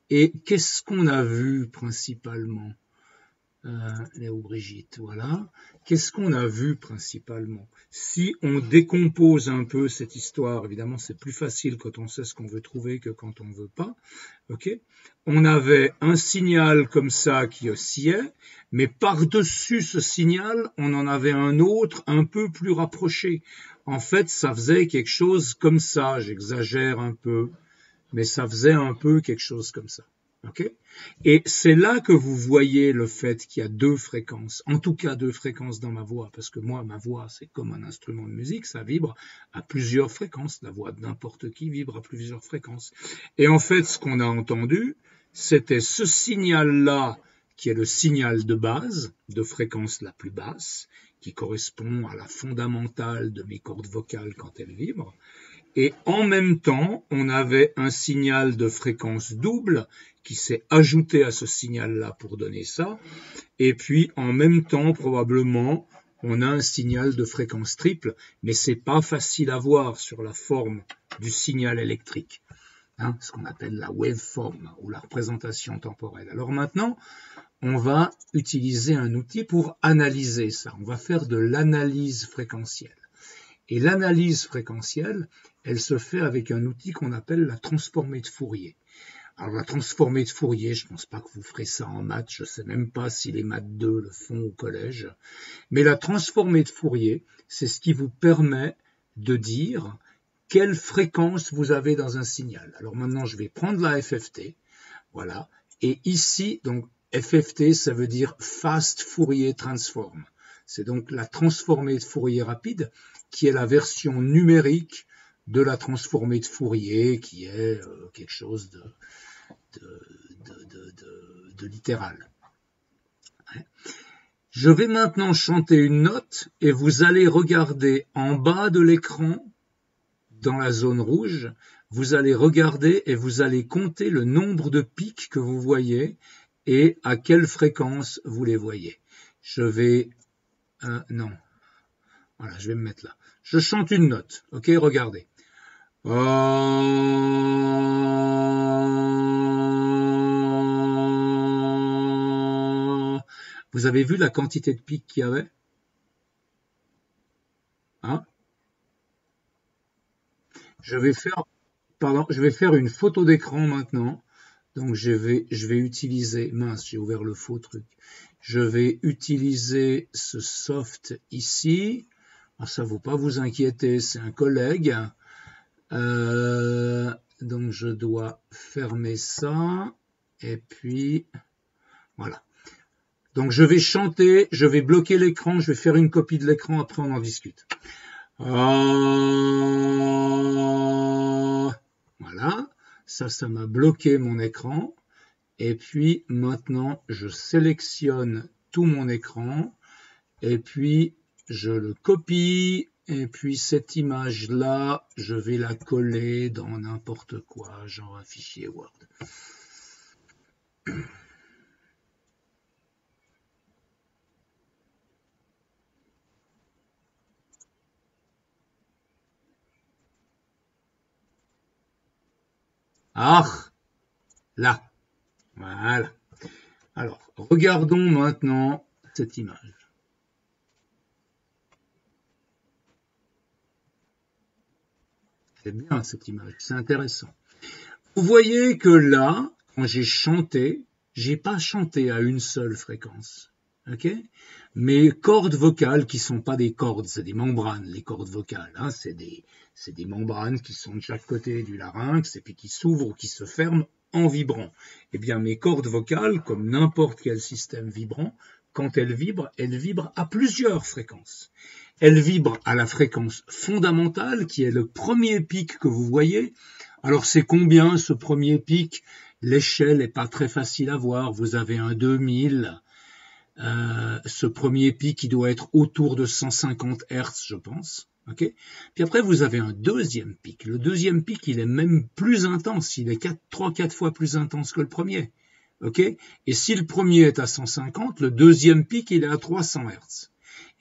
Et qu'est-ce qu'on a vu principalement? Léo Brigitte, voilà. Qu'est-ce qu'on a vu principalement? Si on décompose un peu cette histoire, évidemment c'est plus facile quand on sait ce qu'on veut trouver que quand on ne veut pas. Ok? On avait un signal comme ça qui oscillait, mais par-dessus ce signal, on en avait un autre un peu plus rapproché. En fait, ça faisait quelque chose comme ça, j'exagère un peu, mais ça faisait un peu quelque chose comme ça. Okay? Et c'est là que vous voyez le fait qu'il y a deux fréquences, en tout cas deux fréquences dans ma voix, parce que moi, ma voix, c'est comme un instrument de musique, ça vibre à plusieurs fréquences, la voix de n'importe qui vibre à plusieurs fréquences. Et en fait, ce qu'on a entendu, c'était ce signal-là, qui est le signal de base, de fréquence la plus basse, qui correspond à la fondamentale de mes cordes vocales quand elles vibrent, et en même temps, on avait un signal de fréquence double qui s'est ajouté à ce signal-là pour donner ça. Et puis, en même temps, probablement, on a un signal de fréquence triple, mais c'est pas facile à voir sur la forme du signal électrique, hein, ce qu'on appelle la waveform ou la représentation temporelle. Alors maintenant, on va utiliser un outil pour analyser ça. On va faire de l'analyse fréquentielle. Et l'analyse fréquentielle, elle se fait avec un outil qu'on appelle la transformée de Fourier. Alors la transformée de Fourier, je ne pense pas que vous ferez ça en maths, je ne sais même pas si les maths 2 le font au collège, mais la transformée de Fourier, c'est ce qui vous permet de dire quelle fréquence vous avez dans un signal. Alors maintenant, je vais prendre la FFT, voilà, et ici, donc FFT, ça veut dire Fast Fourier Transform. C'est donc la transformée de Fourier rapide, qui est la version numérique de la transformée de Fourier, qui est quelque chose de littéral. Je vais maintenant chanter une note et vous allez regarder en bas de l'écran, dans la zone rouge, vous allez regarder et vous allez compter le nombre de pics que vous voyez et à quelle fréquence vous les voyez. Je vais... non. Voilà, je vais me mettre là. Je chante une note. Ok, regardez. Vous avez vu la quantité de pics qu'il y avait? Hein? Je vais faire une photo d'écran maintenant Donc je vais utiliser, mince, j'ai ouvert le faux truc. Je vais utiliser ce soft ici. Alors, ça ne faut pas vous inquiéter, c'est un collègue. Donc je dois fermer ça. Et puis, voilà. Donc je vais chanter, je vais bloquer l'écran, je vais faire une copie de l'écran, après on en discute. Voilà, ça m'a bloqué mon écran. Et puis maintenant, je sélectionne tout mon écran. Et puis, je le copie. Et puis cette image-là, je vais la coller dans n'importe quoi, genre un fichier Word. Ah, là, voilà. Alors, regardons maintenant cette image. C'est bien cette image, c'est intéressant. Vous voyez que là, quand j'ai chanté, j'ai pas chanté à une seule fréquence. Ok? Mes cordes vocales, qui sont pas des cordes, c'est des membranes, les cordes vocales, hein, c'est des membranes qui sont de chaque côté du larynx et puis qui s'ouvrent ou qui se ferment en vibrant. Eh bien, mes cordes vocales, comme n'importe quel système vibrant, quand elles vibrent à plusieurs fréquences. Elles vibrent à la fréquence fondamentale, qui est le premier pic que vous voyez. Alors, c'est combien ce premier pic? L'échelle n'est pas très facile à voir. Vous avez un 2000. Ce premier pic, il doit être autour de 150 Hz, je pense. Okay. Puis après, vous avez un deuxième pic. Le deuxième pic, il est même plus intense. Il est 3-4 fois plus intense que le premier. Okay. Et si le premier est à 150, le deuxième pic, il est à 300 Hz.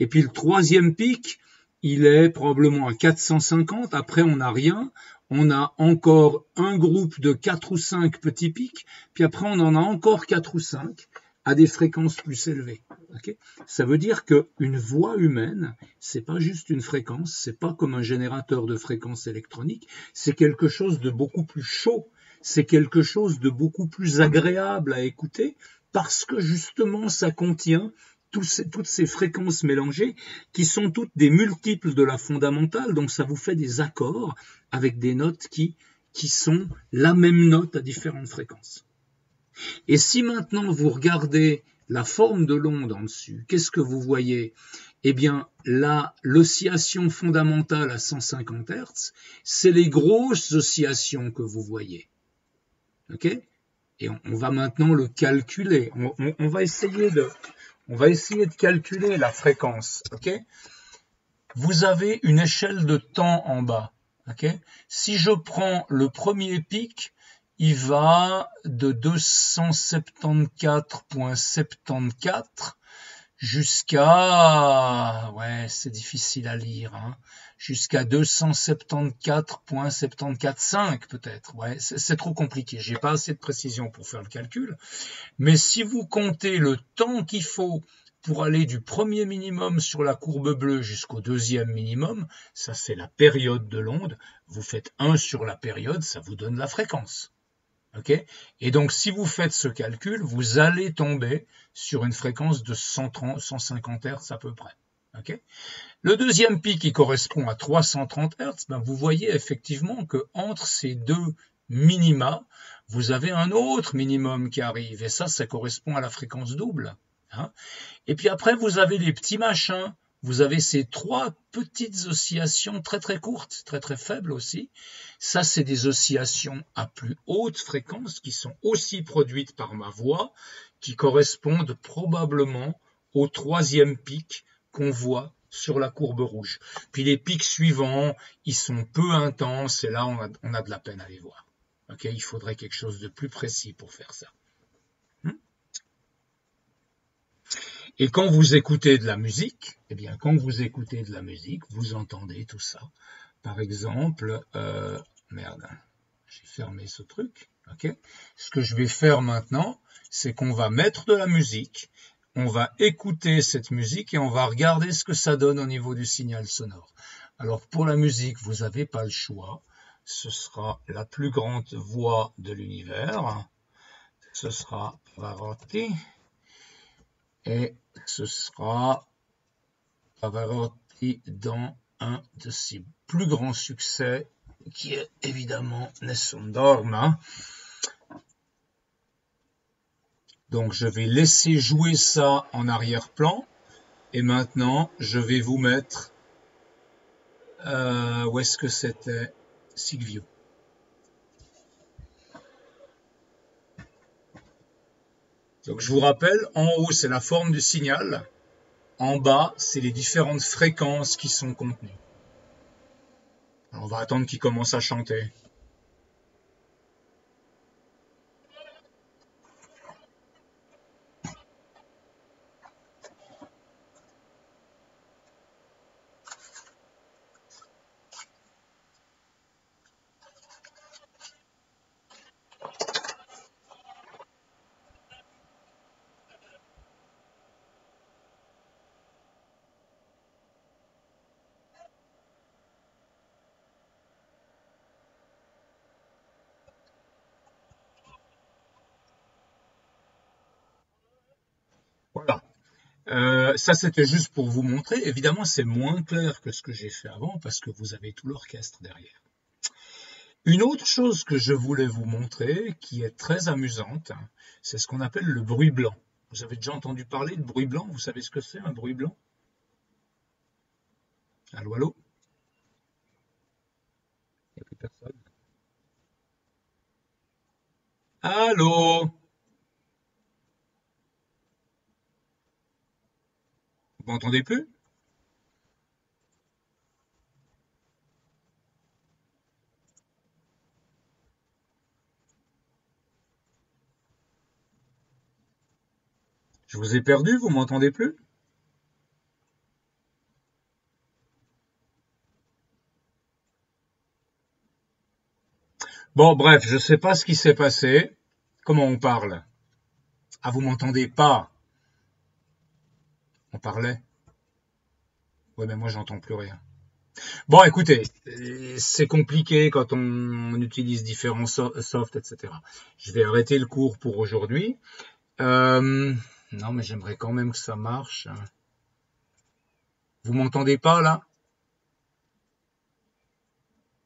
Et puis le troisième pic, il est probablement à 450. Après, on n'a rien. On a encore un groupe de 4 ou 5 petits pics. Puis après, on en a encore 4 ou 5 à des fréquences plus élevées. Okay. Ça veut dire qu'une voix humaine, c'est pas juste une fréquence, c'est pas comme un générateur de fréquences électroniques, c'est quelque chose de beaucoup plus chaud, c'est quelque chose de beaucoup plus agréable à écouter, parce que justement ça contient toutes ces fréquences mélangées qui sont toutes des multiples de la fondamentale, donc ça vous fait des accords avec des notes qui sont la même note à différentes fréquences. Et si maintenant vous regardez la forme de l'onde en dessus, qu'est-ce que vous voyez? Eh bien, là, l'oscillation fondamentale à 150 Hz, c'est les grosses oscillations que vous voyez. Ok? Et on va maintenant le calculer. On va essayer de calculer la fréquence. Ok? Vous avez une échelle de temps en bas. Ok? Si je prends le premier pic, il va de 274.74 jusqu'à, ouais, c'est difficile à lire, hein, jusqu'à 274.745 peut-être. Ouais, c'est trop compliqué. J'ai pas assez de précision pour faire le calcul. Mais si vous comptez le temps qu'il faut pour aller du premier minimum sur la courbe bleue jusqu'au deuxième minimum, ça c'est la période de l'onde. Vous faites 1 sur la période, ça vous donne la fréquence. Okay. Et donc, si vous faites ce calcul, vous allez tomber sur une fréquence de 150 Hz à peu près. Okay. Le deuxième pic qui correspond à 330 Hz, ben vous voyez effectivement que entre ces deux minima, vous avez un autre minimum qui arrive. Et ça correspond à la fréquence double. Hein. Et puis après, vous avez les petits machins. Vous avez ces 3 petites oscillations très très courtes, très très faibles aussi. Ça, c'est des oscillations à plus haute fréquence qui sont aussi produites par ma voix, qui correspondent probablement au troisième pic qu'on voit sur la courbe rouge. Puis les pics suivants, ils sont peu intenses et là, on a de la peine à les voir. Okay, il faudrait quelque chose de plus précis pour faire ça. Et quand vous écoutez de la musique, eh bien, quand vous écoutez de la musique, vous entendez tout ça. Par exemple, merde, j'ai fermé ce truc. Okay. Ce que je vais faire maintenant, c'est qu'on va mettre de la musique, on va écouter cette musique et on va regarder ce que ça donne au niveau du signal sonore. Alors, pour la musique, vous n'avez pas le choix. Ce sera la plus grande voix de l'univers. ce sera Pavarotti. Et ce sera Pavarotti dans un de ses plus grands succès, qui est évidemment Nessun Dorma. Donc je vais laisser jouer ça en arrière-plan. Et maintenant, je vais vous mettre... où est-ce que c'était? Silvio. Donc je vous rappelle, en haut c'est la forme du signal, en bas c'est les différentes fréquences qui sont contenues. Alors, on va attendre qu'il commence à chanter. Voilà. Ça, c'était juste pour vous montrer. Évidemment, c'est moins clair que ce que j'ai fait avant parce que vous avez tout l'orchestre derrière. Une autre chose que je voulais vous montrer, qui est très amusante, c'est ce qu'on appelle le bruit blanc. Vous avez déjà entendu parler de bruit blanc? Vous savez ce que c'est, un bruit blanc? Allô, allô? Il n'y a plus personne. Allô? Vous m'entendez plus? Je vous ai perdu, vous m'entendez plus? Bon, bref, je ne sais pas ce qui s'est passé. Comment on parle? Ah, vous m'entendez pas? On parlait? Ouais, mais moi, j'entends plus rien. Bon, écoutez, c'est compliqué quand on utilise différents softs, etc. Je vais arrêter le cours pour aujourd'hui. Non, mais j'aimerais quand même que ça marche. Vous m'entendez pas, là?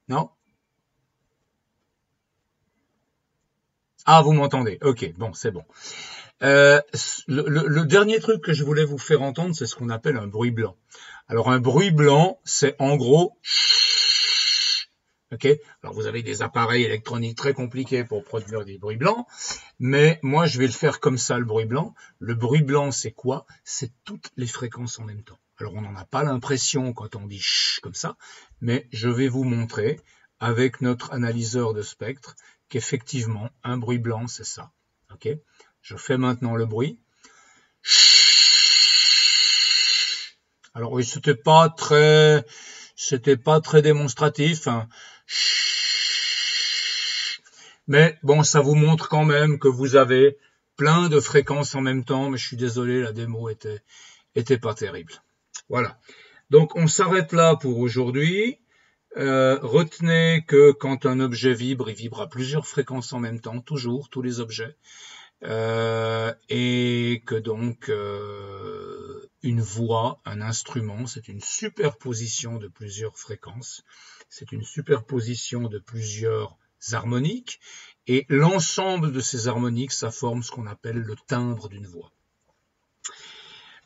Non? Ah, vous m'entendez. Ok, bon, c'est bon. Le dernier truc que je voulais vous faire entendre, c'est ce qu'on appelle un bruit blanc. Alors, un bruit blanc, c'est en gros... Ok. Alors, vous avez des appareils électroniques très compliqués pour produire des bruits blancs, mais moi, je vais le faire comme ça, le bruit blanc. Le bruit blanc, c'est quoi? C'est toutes les fréquences en même temps. Alors, on n'en a pas l'impression quand on dit chut comme ça, mais je vais vous montrer avec notre analyseur de spectre qu'effectivement, un bruit blanc, c'est ça. Ok. Je fais maintenant le bruit. Alors oui, c'était pas très démonstratif, hein. Mais bon, ça vous montre quand même que vous avez plein de fréquences en même temps. Mais je suis désolé, la démo était pas terrible. Voilà. Donc on s'arrête là pour aujourd'hui. Retenez que quand un objet vibre, il vibre à plusieurs fréquences en même temps, toujours, tous les objets. Et que donc une voix, un instrument, c'est une superposition de plusieurs fréquences, c'est une superposition de plusieurs harmoniques, et l'ensemble de ces harmoniques, ça forme ce qu'on appelle le timbre d'une voix.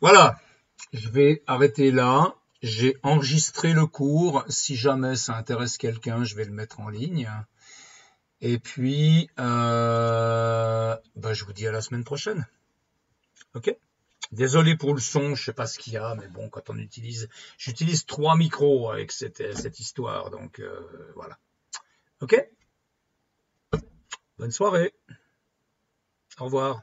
Voilà, je vais arrêter là. J'ai enregistré le cours. Si jamais ça intéresse quelqu'un, je vais le mettre en ligne. Et puis, je vous dis à la semaine prochaine. Ok? Désolé pour le son, je sais pas ce qu'il y a, mais bon, quand on j'utilise 3 micros avec cette histoire, donc voilà. Ok? Bonne soirée. Au revoir.